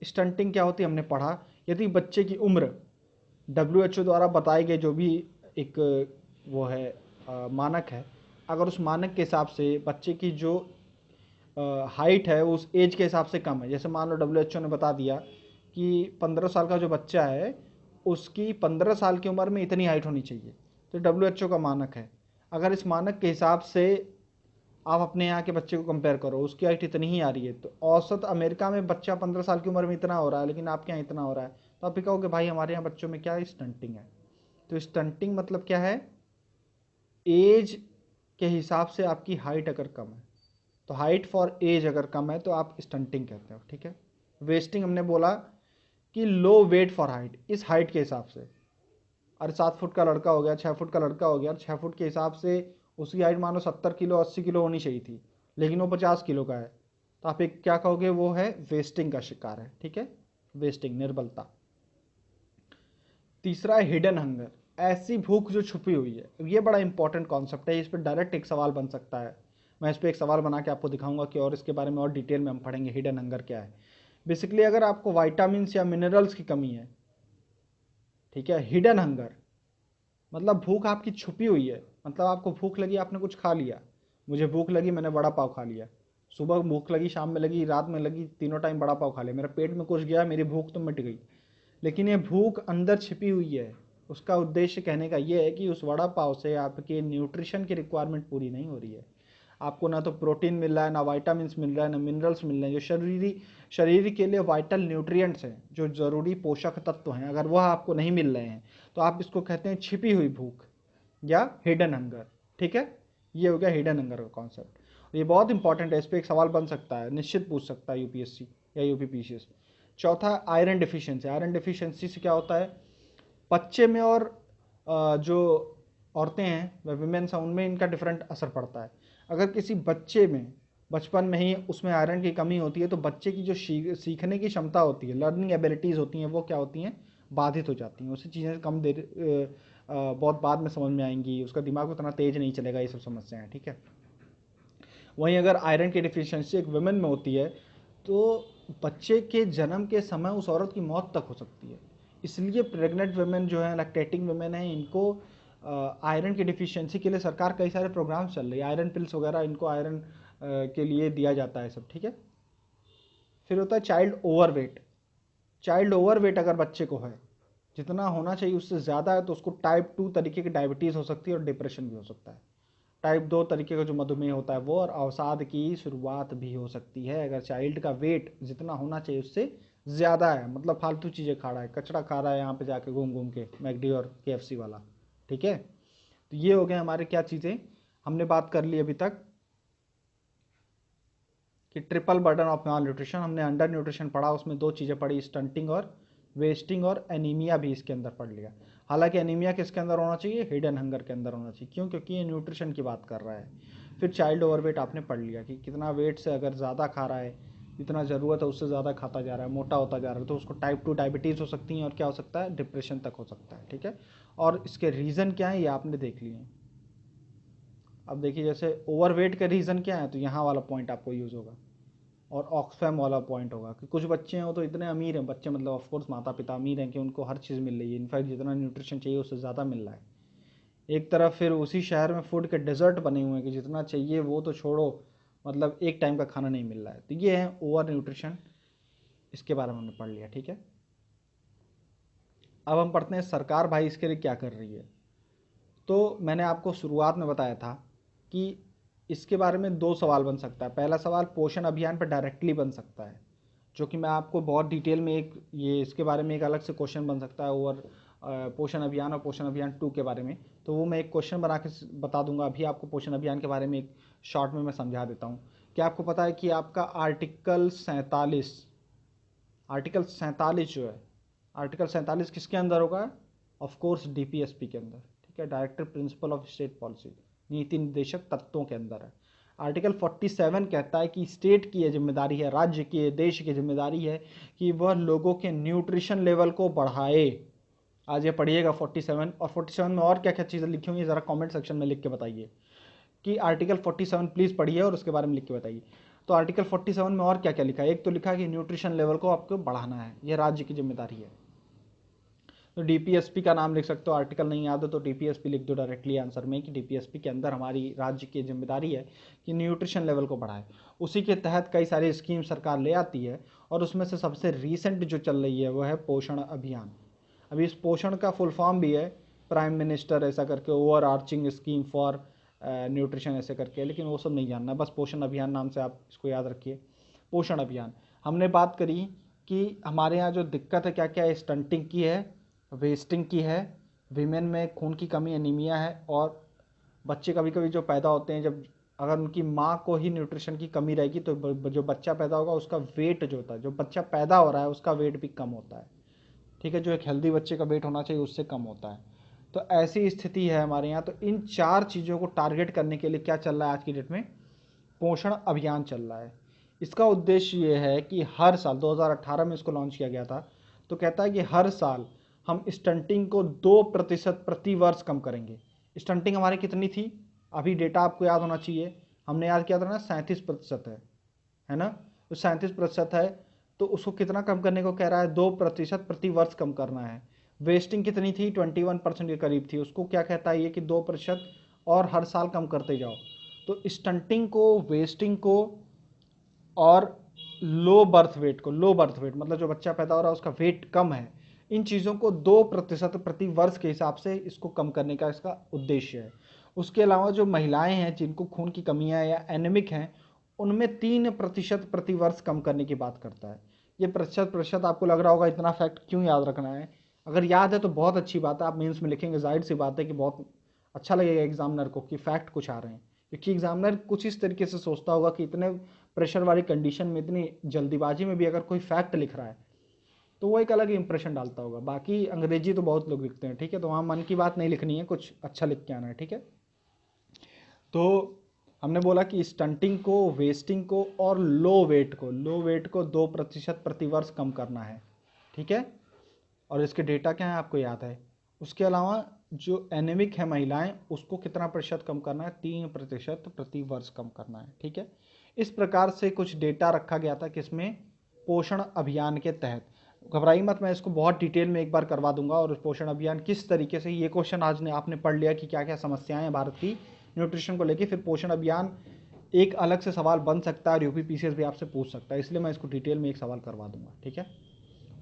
स्टंटिंग क्या होती है हमने पढ़ा, यदि बच्चे की उम्र WHO द्वारा बताए गए जो भी एक वो है मानक है, अगर उस मानक के हिसाब से बच्चे की जो हाइट है उस एज के हिसाब से कम है, जैसे मान लो WHO ने बता दिया कि 15 साल का जो बच्चा है उसकी 15 साल की उम्र में इतनी हाइट होनी चाहिए, तो WHO का मानक है। अगर इस मानक के हिसाब से आप अपने यहाँ के बच्चे को कंपेयर करो, उसकी हाइट इतनी ही आ रही है, तो औसत अमेरिका में बच्चा 15 साल की उम्र में इतना हो रहा है, लेकिन आपके यहाँ इतना हो रहा है, तो आप भी कहोगे भाई हमारे यहाँ बच्चों में क्या है, स्टंटिंग है। तो स्टंटिंग मतलब क्या है, एज के हिसाब से आपकी हाइट अगर कम है, तो हाइट फॉर एज अगर कम है तो आप स्टंटिंग कहते हो, ठीक है। वेस्टिंग हमने बोला कि लो वेट फॉर हाइट, इस हाइट के हिसाब से, अरे 7 फुट का लड़का हो गया, 6 फुट का लड़का हो गया, 6 फुट के हिसाब से उसकी हाइट मानो 70 किलो 80 किलो होनी चाहिए थी, लेकिन वो 50 किलो का है, तो आप एक क्या कहोगे, वो है वेस्टिंग का शिकार है, ठीक है। वेस्टिंग, निर्बलता। तीसरा है हिडन हंगर, ऐसी भूख जो छुपी हुई है। ये बड़ा इंपॉर्टेंट कॉन्सेप्ट है, इस पर डायरेक्ट एक सवाल बन सकता है, मैं इस पर एक सवाल बना के आपको दिखाऊंगा कि और इसके बारे में और डिटेल में हम पढ़ेंगे हिडन हंगर क्या है। बेसिकली अगर आपको वाइटामिन्स या मिनरल्स की कमी है, ठीक है, हिडन हंगर मतलब भूख आपकी छुपी हुई है, मतलब आपको भूख लगी, आपने कुछ खा लिया, मुझे भूख लगी मैंने बड़ा पाव खा लिया, सुबह भूख लगी, शाम में लगी, रात में लगी, तीनों टाइम बड़ा पाव खा लिया, मेरे पेट में कुछ गया, मेरी भूख तो मिट गई, लेकिन ये भूख अंदर छिपी हुई है। उसका उद्देश्य कहने का ये है कि उस वड़ा पाव से आपके न्यूट्रिशन की रिक्वायरमेंट पूरी नहीं हो रही है, आपको ना तो प्रोटीन मिल रहा है, ना वाइटामिन्स मिल रहा है, ना मिनरल्स मिल रहे हैं, जो शरीर के लिए वाइटल न्यूट्रिएंट्स हैं, जो ज़रूरी पोषक तत्व हैं, अगर वह आपको नहीं मिल रहे हैं तो आप इसको कहते हैं छिपी हुई भूख या हिडन हंगर, ठीक है। ये हो गया हिडन हंगर का कॉन्सेप्ट, ये बहुत इंपॉर्टेंट है, इस पर एक सवाल बन सकता है, निश्चित पूछ सकता है यूपीएससी या यूपीपीसीएस। चौथा आयरन डिफिशियंसी, आयरन डिफिशियंसी से क्या होता है, बच्चे में और जो औरतें हैं व विमेन्स हैं उनमें इनका डिफरेंट असर पड़ता है। अगर किसी बच्चे में बचपन में ही उसमें आयरन की कमी होती है तो बच्चे की जो सीखने की क्षमता होती है, लर्निंग एबिलिटीज़ होती हैं, वो क्या होती हैं, बाधित हो जाती हैं, उसे चीज़ें कम देर बहुत बाद में समझ में आएंगी, उसका दिमाग उतना तेज नहीं चलेगा, ये सब समस्याएं, ठीक है। वहीं अगर आयरन की डिफिशियंसी एक वुमेन में होती है तो बच्चे के जन्म के समय उस औरत की मौत तक हो सकती है। इसलिए प्रेग्नेंट वुमेन जो है, लैक्टेटिंग वुमेन है, इनको आयरन की डिफिशियंसी के लिए सरकार कई सारे प्रोग्राम चल रही है, आयरन पिल्स वगैरह इनको आयरन के लिए दिया जाता है सब, ठीक है। फिर होता है चाइल्ड ओवरवेट, चाइल्ड ओवरवेट अगर बच्चे को है, जितना होना चाहिए उससे ज़्यादा है, तो उसको टाइप 2 तरीके की डायबिटीज़ हो सकती है और डिप्रेशन भी हो सकता है। टाइप 2 तरीके का जो मधुमेह होता है वो, और अवसाद की शुरुआत भी हो सकती है अगर चाइल्ड का वेट जितना होना चाहिए उससे ज़्यादा है, मतलब फालतू चीज़ें खा रहा है, कचरा खा रहा है यहाँ पे जाके घूम घूम के, मैकडी और KFC वाला, ठीक है। तो ये हो गए हमारे क्या चीज़ें हमने बात कर ली अभी तक, कि triple burden of mall nutrition, हमने अंडर न्यूट्रिशन पढ़ा, उसमें 2 चीज़ें पढ़ी, स्टंटिंग और वेस्टिंग, और एनीमिया भी इसके अंदर पढ़ लिया। हालांकि एनीमिया किसके अंदर होना चाहिए, हिडन हंगर के अंदर होना चाहिए, क्यों, क्योंकि ये न्यूट्रिशन की बात कर रहा है। फिर चाइल्ड ओवरवेट आपने पढ़ लिया कि कितना वेट से अगर ज़्यादा खा रहा है, जितना ज़रूरत है उससे ज़्यादा खाता जा रहा है, मोटा होता जा रहा है, तो उसको टाइप 2 डायबिटीज़ हो सकती हैं, और क्या हो सकता है, डिप्रेशन तक हो सकता है, ठीक है। और इसके रीज़न क्या है ये आपने देख लिए हैं। अब देखिए जैसे ओवरवेट के रीज़न क्या है, तो यहाँ वाला पॉइंट आपको यूज़ होगा, और ऑक्सफैम वाला पॉइंट होगा कि कुछ बच्चे हैं वो तो इतने अमीर हैं, बच्चे मतलब ऑफकोर्स माता पिता अमीर हैं कि उनको हर चीज़ मिल रही है, इनफैक्ट जितना न्यूट्रिशन चाहिए उससे ज़्यादा मिल रहा है। एक तरफ फिर उसी शहर में फूड के डेजर्ट बने हुए हैं कि जितना चाहिए वो तो छोड़ो, मतलब एक टाइम का खाना नहीं मिल रहा है, तो ये है ओवर न्यूट्रिशन, इसके बारे में हमने पढ़ लिया, ठीक है। अब हम पढ़ते हैं सरकार भाई इसके लिए क्या कर रही है। तो मैंने आपको शुरुआत में बताया था कि इसके बारे में 2 सवाल बन सकता है। पहला सवाल पोषण अभियान पर डायरेक्टली बन सकता है, जो कि मैं आपको बहुत डिटेल में एक ये इसके बारे में एक अलग से क्वेश्चन बन सकता है, और पोषण अभियान और पोषण अभियान 2 के बारे में, तो वो मैं एक क्वेश्चन बना के बता दूंगा। अभी आपको पोषण अभियान के बारे में एक शॉर्ट में मैं समझा देता हूँ। क्या आपको पता है कि आपका आर्टिकल 47 जो है, आर्टिकल 47 किसके अंदर होगा, ऑफकोर्स DPSP के अंदर, ठीक है, director principle of state policy, नीति निर्देशक तत्वों के अंदर है। आर्टिकल 47 कहता है कि स्टेट की यह जिम्मेदारी है, राज्य की, देश की जिम्मेदारी है कि वह लोगों के न्यूट्रिशन लेवल को बढ़ाए। आज ये पढ़िएगा 47, और 47 में और क्या क्या चीज़ें लिखी हुई हैं ज़रा कमेंट सेक्शन में लिख के बताइए कि आर्टिकल 47 प्लीज़ पढ़िए और उसके बारे में लिख के बताइए। तो आर्टिकल 47 में और क्या क्या लिखा है, एक तो लिखा है कि न्यूट्रिशन लेवल को आपको बढ़ाना है, यह राज्य की जिम्मेदारी है। तो डीपीएसपी का नाम लिख सकते हो, आर्टिकल नहीं याद हो तो डीपीएसपी लिख दो डायरेक्टली आंसर में कि डीपीएसपी के अंदर हमारी राज्य की जिम्मेदारी है कि न्यूट्रिशन लेवल को बढ़ाए। उसी के तहत कई सारी स्कीम सरकार ले आती है और उसमें से सबसे रीसेंट जो चल रही है वो है पोषण अभियान। अभी इस पोषण का फुल फॉर्म भी है प्राइम मिनिस्टर ऐसा करके over arching scheme for nutrition ऐसे करके, लेकिन वो सब नहीं जानना, बस पोषण अभियान नाम से आप इसको याद रखिए। पोषण अभियान हमने बात करी कि हमारे यहाँ जो दिक्कत है क्या क्या है, स्टंटिंग की है, वेस्टिंग की है, वीमेन में खून की कमी एनीमिया है, और बच्चे कभी कभी जो पैदा होते हैं जब अगर उनकी माँ को ही न्यूट्रिशन की कमी रहेगी तो जो बच्चा पैदा होगा उसका वेट जो होता है, जो बच्चा पैदा हो रहा है उसका वेट भी कम होता है, ठीक है, जो एक हेल्दी बच्चे का वेट होना चाहिए उससे कम होता है। तो ऐसी स्थिति है हमारे यहाँ। तो इन 4 चीज़ों को टारगेट करने के लिए क्या चल रहा है आज की डेट में, पोषण अभियान चल रहा है। इसका उद्देश्य ये है कि हर साल 2018 में इसको लॉन्च किया गया था, तो कहता है कि हर साल हम स्टंटिंग को 2% प्रति वर्ष कम करेंगे। स्टंटिंग हमारी कितनी थी, अभी डेटा आपको याद होना चाहिए, हमने याद किया था ना 37% है ना, तो 37% है, तो उसको कितना कम करने को कह रहा है, 2% प्रति वर्ष कम करना है। वेस्टिंग कितनी थी, 21% के करीब थी, उसको क्या कहता है ये कि 2% और हर साल कम करते जाओ। तो स्टंटिंग को, वेस्टिंग को और लो बर्थ वेट को, लो बर्थ वेट मतलब जो बच्चा पैदा हो रहा है उसका वेट कम है, इन चीज़ों को 2% प्रति वर्ष के हिसाब से इसको कम करने का इसका उद्देश्य है। उसके अलावा जो महिलाएं हैं जिनको खून की कमियां या एनेमिक हैं उनमें 3% प्रति वर्ष कम करने की बात करता है। ये प्रतिशत आपको लग रहा होगा इतना फैक्ट क्यों याद रखना है, अगर याद है तो बहुत अच्छी बात है, आप मेंस में लिखेंगे, जाहिर सी बात है कि बहुत अच्छा लगेगा एग्जामिनर को कि फैक्ट कुछ आ रहे हैं, क्योंकि एग्जामिनर कुछ इस तरीके से सोचता होगा कि इतने प्रेशर वाली कंडीशन में, इतनी जल्दीबाजी में भी अगर कोई फैक्ट लिख रहा है तो वो एक अलग इंप्रेशन डालता होगा। बाकी अंग्रेजी तो बहुत लोग लिखते हैं, ठीक है, तो वहाँ मन की बात नहीं लिखनी है, कुछ अच्छा लिख के आना है, ठीक है। तो हमने बोला कि स्टंटिंग को, वेस्टिंग को और लो वेट को 2% प्रति वर्ष कम करना है, ठीक है, और इसके डेटा क्या है आपको याद है। उसके अलावा जो एनेमिक है महिलाएं उसको कितना प्रतिशत कम करना है, 3% प्रति वर्ष कम करना है, ठीक है। इस प्रकार से कुछ डेटा रखा गया था किसमें, पोषण अभियान के तहत। घबराई मत, मैं इसको बहुत डिटेल में एक बार करवा दूंगा, और पोषण अभियान किस तरीके से, ये क्वेश्चन आज ने आपने पढ़ लिया कि क्या क्या समस्याएं हैं भारत की न्यूट्रिशन को लेके, फिर पोषण अभियान एक अलग से सवाल बन सकता है और यूपी पीसीएस भी आपसे पूछ सकता है, इसलिए मैं इसको डिटेल में एक सवाल करवा दूंगा, ठीक है।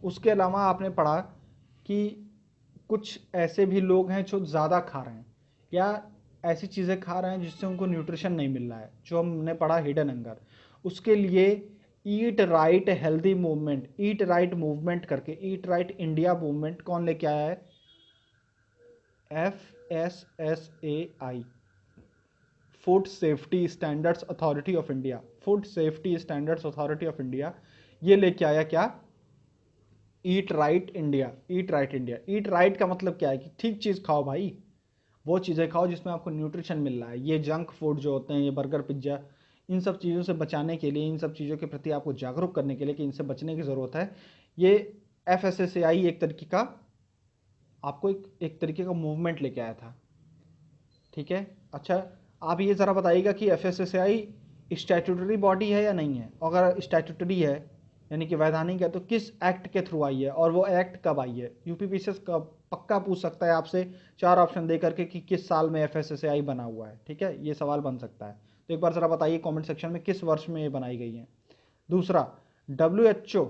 उसके अलावा आपने पढ़ा कि कुछ ऐसे भी लोग हैं जो ज़्यादा खा रहे हैं या ऐसी चीज़ें खा रहे हैं जिससे उनको न्यूट्रिशन नहीं मिल रहा है, जो हमने पढ़ा हिडन हंगर। उसके लिए eat right healthy movement, eat right movement करके, ईट राइट इंडिया मूवमेंट कौन लेके आया है, FSSAI, food Safety Standards Authority of India, food Safety Standards Authority of India, ये लेके आया क्या, eat right India. Eat right India, eat right का मतलब क्या है कि ठीक चीज़ खाओ भाई, वो चीज़ें खाओ जिसमें आपको न्यूट्रिशन मिल रहा है। ये जंक फूड जो होते हैं, ये बर्गर पिज्ज़ा, इन सब चीज़ों से बचाने के लिए, इन सब चीज़ों के प्रति आपको जागरूक करने के लिए कि इनसे बचने की ज़रूरत है, ये FSSAI एक तरीके का आपको एक तरीके का मूवमेंट लेके आया था, ठीक है। अच्छा, आप ये ज़रा बताइएगा कि FSSAI स्टैट्यूटरी बॉडी है या नहीं है, अगर स्टैट्यूटरी है यानी कि वैधानिक है तो किस एक्ट के थ्रू आई है, और वो एक्ट कब आई है। यूपी पीसीएस का पक्का पूछ सकता है आपसे 4 ऑप्शन दे करके कि किस साल में FSSAI बना हुआ है, ठीक है, ये सवाल बन सकता है। तो एक बार ज़रा बताइए कमेंट सेक्शन में किस वर्ष में ये बनाई गई है। दूसरा, WHO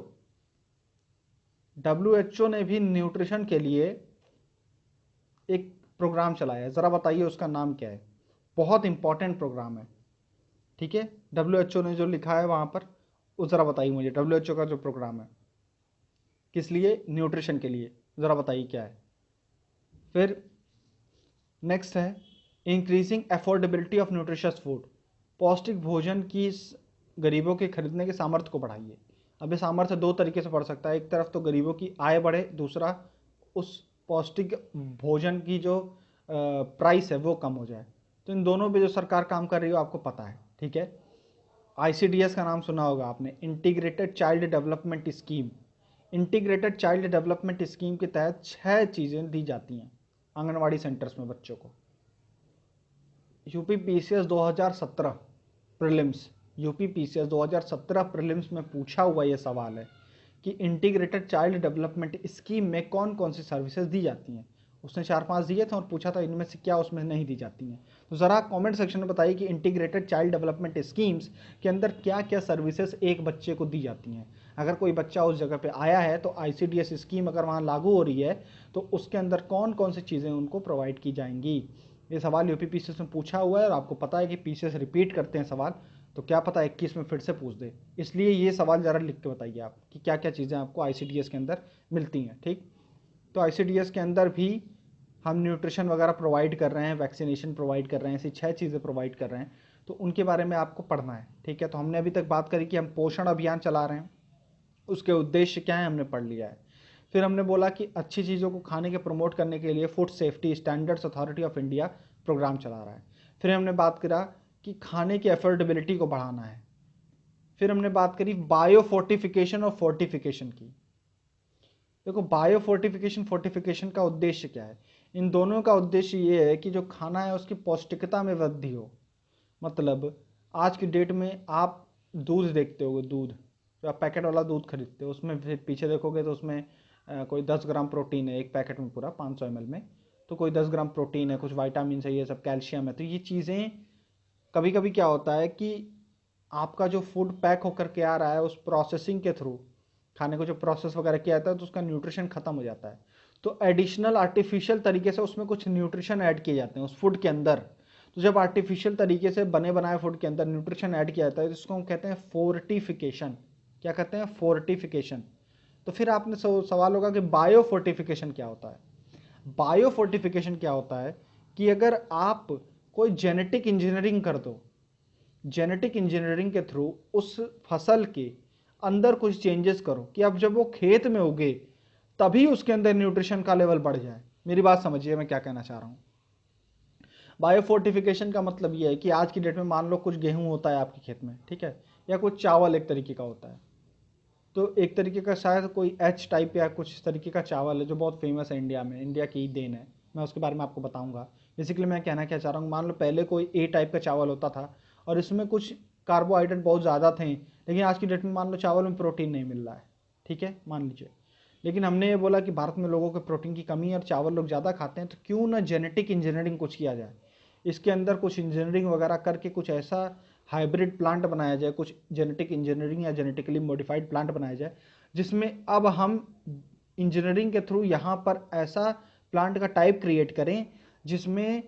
ने भी न्यूट्रिशन के लिए एक प्रोग्राम चलाया है, ज़रा बताइए उसका नाम क्या है, बहुत इंपॉर्टेंट प्रोग्राम है, ठीक है। WHO ने जो लिखा है वहाँ पर वो ज़रा बताइए मुझे, WHO का जो प्रोग्राम है किस लिए, न्यूट्रिशन के लिए, ज़रा बताइए क्या है। फिर नेक्स्ट है increasing affordability of nutritious food, पौष्टिक भोजन की गरीबों के खरीदने के सामर्थ्य को बढ़ाइए। अब ये सामर्थ्य 2 तरीके से बढ़ सकता है, एक तरफ तो गरीबों की आय बढ़े, दूसरा उस पौष्टिक भोजन की जो प्राइस है वो कम हो जाए। तो इन दोनों पे जो सरकार काम कर रही है आपको पता है, ठीक है। ICDS का नाम सुना होगा आपने, integrated child development scheme. Integrated child development scheme के तहत 6 चीज़ें दी जाती हैं आंगनवाड़ी सेंटर्स में बच्चों को। यूपी पीसीएस 2017 प्रीलिम्स में पूछा हुआ ये सवाल है कि इंटीग्रेटेड चाइल्ड डेवलपमेंट स्कीम में कौन कौन सी सर्विसेज दी जाती हैं। उसने 4-5 दिए थे और पूछा था इनमें से क्या उसमें नहीं दी जाती हैं। तो ज़रा कमेंट सेक्शन में बताइए कि इंटीग्रेटेड चाइल्ड डेवलपमेंट स्कीम्स के अंदर क्या क्या सर्विसेज एक बच्चे को दी जाती हैं। अगर कोई बच्चा उस जगह पे आया है तो ICDS स्कीम अगर वहाँ लागू हो रही है तो उसके अंदर कौन कौन सी चीज़ें उनको प्रोवाइड की जाएंगी। ये सवाल UPPCS में पूछा हुआ है और आपको पता है कि PCS रिपीट करते हैं सवाल, तो क्या पता 21 में फिर से पूछ दे, इसलिए ये सवाल ज़रा लिख के बताइए आप कि क्या क्या चीज़ें आपको ICDS के अंदर मिलती हैं। ठीक, तो ICDS के अंदर भी हम न्यूट्रिशन वगैरह प्रोवाइड कर रहे हैं, वैक्सीनेशन प्रोवाइड कर रहे हैं, ऐसी 6 चीज़ें प्रोवाइड कर रहे हैं, तो उनके बारे में आपको पढ़ना है। ठीक है, तो हमने अभी तक बात करी कि हम पोषण अभियान चला रहे हैं, उसके उद्देश्य क्या है हमने पढ़ लिया है। फिर हमने बोला कि अच्छी चीज़ों को खाने के प्रमोट करने के लिए Food Safety Standards Authority of India programme चला रहा है। फिर हमने बात करा कि खाने की अफोर्डेबिलिटी को बढ़ाना है। फिर हमने बात करी बायो फोर्टिफिकेशन और फोर्टिफिकेशन की। देखो, बायो फोर्टिफिकेशन फोर्टिफिकेशन का उद्देश्य क्या है, इन दोनों का उद्देश्य ये है कि जो खाना है उसकी पौष्टिकता में वृद्धि हो। मतलब आज की डेट में आप दूध देखते होगे, दूध जो आप पैकेट वाला दूध खरीदते हो उसमें फिर पीछे देखोगे तो उसमें कोई 10 ग्राम प्रोटीन है एक पैकेट में पूरा 500 ml में, तो कोई 10 ग्राम प्रोटीन है, कुछ वाइटामिन है, ये सब कैल्शियम है। तो ये चीज़ें कभी कभी क्या होता है कि आपका जो फूड पैक होकर के आ रहा है उस प्रोसेसिंग के थ्रू खाने को जो प्रोसेस वगैरह किया जाता है तो उसका न्यूट्रिशन खत्म हो जाता है, तो एडिशनल आर्टिफिशियल तरीके से उसमें कुछ न्यूट्रिशन ऐड किए जाते हैं उस फूड के अंदर। तो जब आर्टिफिशियल तरीके से बने बनाए फूड के अंदर न्यूट्रिशन ऐड किया जाता है तो इसको हम कहते हैं फोर्टिफिकेशन। क्या कहते हैं? फोर्टिफिकेशन। तो फिर आपने सवाल होगा कि बायो फोर्टिफिकेशन क्या होता है। बायो फोर्टिफिकेशन क्या होता है कि अगर आप कोई जेनेटिक इंजीनियरिंग कर दो, जेनेटिक इंजीनियरिंग के थ्रू उस फसल के अंदर कुछ चेंजेस करो कि अब जब वो खेत में उगे तभी उसके अंदर न्यूट्रिशन का लेवल बढ़ जाए। मेरी बात समझिए मैं क्या कहना चाह रहा हूँ। बायोफोर्टिफिकेशन का मतलब ये है कि आज की डेट में मान लो कुछ गेहूं होता है आपके खेत में, ठीक है, या कुछ चावल एक तरीके का होता है, तो एक तरीके का शायद कोई H टाइप या कुछ इस तरीके का चावल है जो बहुत फेमस है इंडिया में, इंडिया की ही देन है, मैं उसके बारे में आपको बताऊंगा। बेसिकली मैं कहना क्या चाह रहा हूँ, मान लो पहले कोई A टाइप का चावल होता था और इसमें कुछ कार्बोहाइड्रेट बहुत ज़्यादा थे, लेकिन आज की डेट में मान लो चावल में प्रोटीन नहीं मिल रहा है, ठीक है, मान लीजिए। लेकिन हमने ये बोला कि भारत में लोगों को प्रोटीन की कमी है और चावल लोग ज़्यादा खाते हैं, तो क्यों ना जेनेटिक इंजीनियरिंग कुछ किया जाए, इसके अंदर कुछ इंजीनियरिंग वगैरह करके कुछ ऐसा हाइब्रिड प्लांट बनाया जाए, कुछ जेनेटिक इंजीनियरिंग या जेनेटिकली मॉडिफाइड प्लांट बनाया जाए, जिसमें अब हम इंजीनियरिंग के थ्रू यहाँ पर ऐसा प्लांट का टाइप क्रिएट करें जिसमें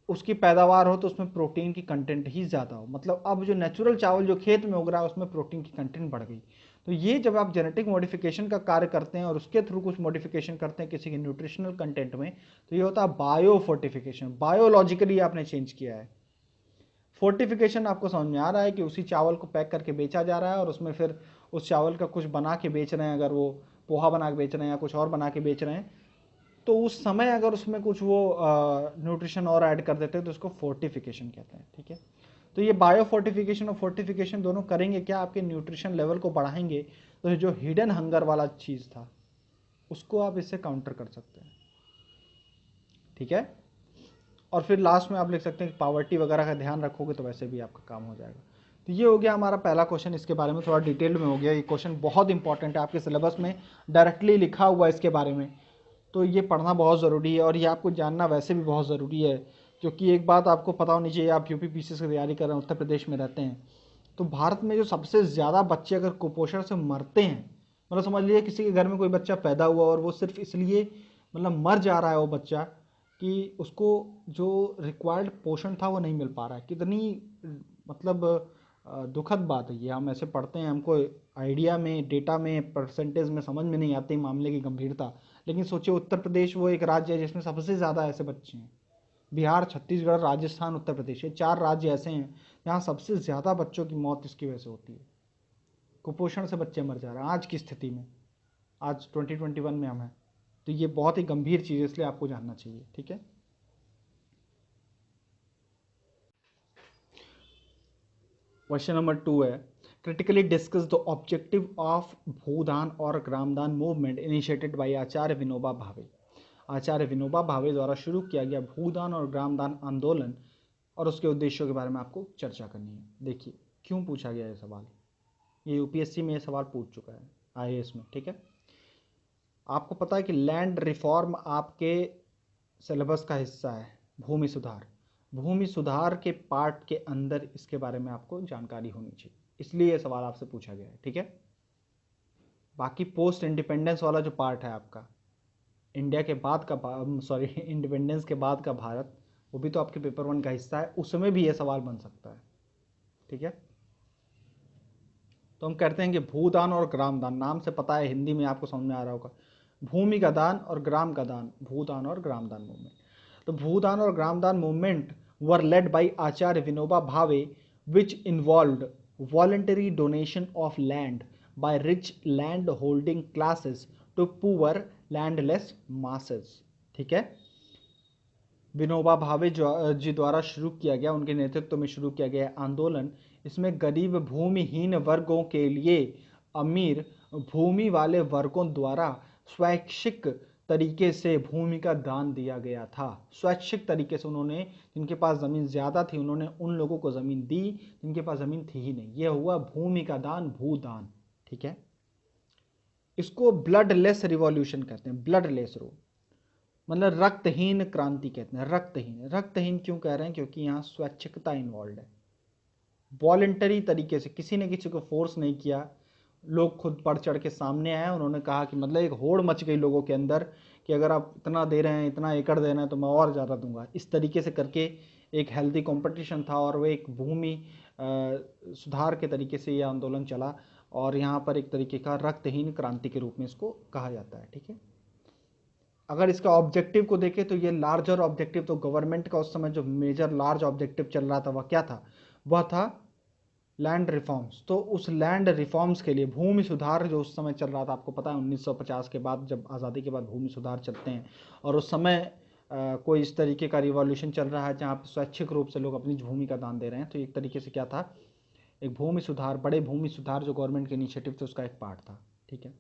उसकी पैदावार हो तो उसमें प्रोटीन की कंटेंट ही ज़्यादा हो। मतलब अब जो नेचुरल चावल जो खेत में उग रहा है उसमें प्रोटीन की कंटेंट बढ़ गई। तो ये जब आप जेनेटिक मॉडिफिकेशन का कार्य करते हैं और उसके थ्रू कुछ मॉडिफिकेशन करते हैं किसी के न्यूट्रिशनल कंटेंट में, तो ये होता है बायो फोर्टिफिकेशन। बायोलॉजिकली आपने चेंज किया है। फोर्टिफिकेशन आपको समझ में आ रहा है कि उसी चावल को पैक करके बेचा जा रहा है और उसमें फिर उस चावल का कुछ बना के बेच रहे हैं, अगर वो पोहा बना के बेच रहे हैं या कुछ और बना के बेच रहे हैं, तो उस समय अगर उसमें कुछ वो न्यूट्रिशन और ऐड कर देते हैं तो उसको फोर्टिफिकेशन कहते हैं। ठीक है, तो ये बायो फोर्टिफिकेशन और फोर्टिफिकेशन दोनों करेंगे क्या, आपके न्यूट्रिशन लेवल को बढ़ाएंगे, तो जो हिडन हंगर वाला चीज़ था उसको आप इससे काउंटर कर सकते हैं। ठीक है, और फिर लास्ट में आप लिख सकते हैं कि पावर्टी वगैरह का ध्यान रखोगे तो वैसे भी आपका काम हो जाएगा। तो ये हो गया हमारा पहला क्वेश्चन, इसके बारे में थोड़ा डिटेल में हो गया। ये क्वेश्चन बहुत इंपॉर्टेंट है, आपके सिलेबस में डायरेक्टली लिखा हुआ है इसके बारे में, तो ये पढ़ना बहुत ज़रूरी है और ये आपको जानना वैसे भी बहुत ज़रूरी है। क्योंकि एक बात आपको पता होनी चाहिए, आप UPPCS की तैयारी कर रहे हैं, उत्तर प्रदेश में रहते हैं, तो भारत में जो सबसे ज़्यादा बच्चे अगर कुपोषण से मरते हैं, मतलब समझ लीजिए किसी के घर में कोई बच्चा पैदा हुआ और वो सिर्फ इसलिए मतलब मर जा रहा है वो बच्चा कि उसको जो रिक्वायर्ड पोषण था वो नहीं मिल पा रहा है। कितनी मतलब दुखद बात है ये। हम ऐसे पढ़ते हैं, हमको आइडिया में, डेटा में, परसेंटेज में समझ में नहीं आती मामले की गंभीरता, लेकिन सोचिए उत्तर प्रदेश वो एक राज्य है जिसमें सबसे ज़्यादा ऐसे बच्चे हैं। बिहार, छत्तीसगढ़, राजस्थान, उत्तर प्रदेश, ये 4 राज्य ऐसे हैं जहाँ सबसे ज़्यादा बच्चों की मौत इसकी वजह से होती है। कुपोषण से बच्चे मर जा रहे हैं आज की स्थिति में, आज 2021 में हम हैं। तो ये बहुत ही गंभीर चीज़ है, इसलिए आपको जानना चाहिए। ठीक है, क्वेश्चन नंबर 2 है, critically discuss the objective of Bhoodan और Gramdan movement initiated by Acharya Vinoba Bhave. Acharya Vinoba भावे द्वारा शुरू किया गया भूदान और ग्रामदान आंदोलन और उसके उद्देश्यों के बारे में आपको चर्चा करनी है। देखिए क्यों पूछा गया ये सवाल, ये UPSC में ये सवाल पूछ चुका है। आईएएस में, ठीक है। आपको पता है कि लैंड रिफॉर्म आपके सिलेबस का हिस्सा है, भूमि सुधार। भूमि सुधार के पार्ट के अंदर इसके बारे में आपको जानकारी होनी चाहिए, इसलिए ये सवाल आपसे पूछा गया है, ठीक है। बाकी पोस्ट इंडिपेंडेंस वाला जो पार्ट है आपका, इंडिया के बाद का सॉरी इंडिपेंडेंस के बाद का भारत, वो भी तो आपके पेपर 1 का हिस्सा है, उसमें भी ये सवाल बन सकता है, ठीक है। तो हम कहते हैं कि भूदान और ग्राम दान, नाम से पता है, हिंदी में आपको समझ में आ रहा होगा, भूमि का दान और ग्राम का दान, भूदान और ग्राम दान मूवमेंट। तो भूदान और Gramdan movement were led by Acharya Vinoba Bhave, which involved voluntary donation of land by rich land holding classes to poor landless masses, ठीक है। विनोबा भावे जी द्वारा शुरू किया गया, उनके नेतृत्व में शुरू किया गया आंदोलन, इसमें गरीब भूमिहीन वर्गों के लिए अमीर भूमि वाले वर्गों द्वारा स्वैच्छिक तरीके से भूमि का दान दिया गया था। स्वैच्छिक तरीके से उन्होंने, जिनके पास ज़मीन ज़्यादा थी, उन्होंने उन लोगों को ज़मीन दी जिनके पास ज़मीन थी ही नहीं। यह हुआ भूमि का दान, भूदान, ठीक है। इसको ब्लडलेस रिवॉल्यूशन कहते हैं, ब्लडलेस रो मतलब रक्तहीन क्रांति कहते हैं। रक्तहीन, रक्तहीन क्यों कह रहे हैं? क्योंकि यहाँ स्वैच्छिकता इन्वॉल्व है। वॉलंटरी तरीके से, किसी ने किसी को फोर्स नहीं किया, लोग खुद बढ़ चढ़ के सामने आए, उन्होंने कहा कि मतलब एक होड़ मच गई लोगों के अंदर कि अगर आप इतना दे रहे हैं, इतना एकड़ दे रहे हैं, तो मैं और ज़्यादा दूंगा। इस तरीके से करके एक हेल्दी कंपटीशन था और वो एक भूमि सुधार के तरीके से ये आंदोलन चला, और यहाँ पर एक तरीके का रक्तहीन क्रांति के रूप में इसको कहा जाता है, ठीक है। अगर इसका ऑब्जेक्टिव को देखें तो ये लार्जर ऑब्जेक्टिव, तो गवर्नमेंट का उस समय जो मेजर लार्ज ऑब्जेक्टिव चल रहा था वह क्या था? वह था लैंड रिफॉर्म्स। तो उस लैंड रिफॉर्म्स के लिए, भूमि सुधार जो उस समय चल रहा था, आपको पता है 1950 के बाद, जब आज़ादी के बाद भूमि सुधार चलते हैं, और उस समय कोई इस तरीके का रिवॉल्यूशन चल रहा है जहाँ पर स्वैच्छिक रूप से लोग अपनी भूमि का दान दे रहे हैं। तो एक तरीके से क्या था, एक भूमि सुधार, बड़े भूमि सुधार जो गवर्नमेंट के इनिशिएटिव थे उसका एक पार्ट था, ठीक है।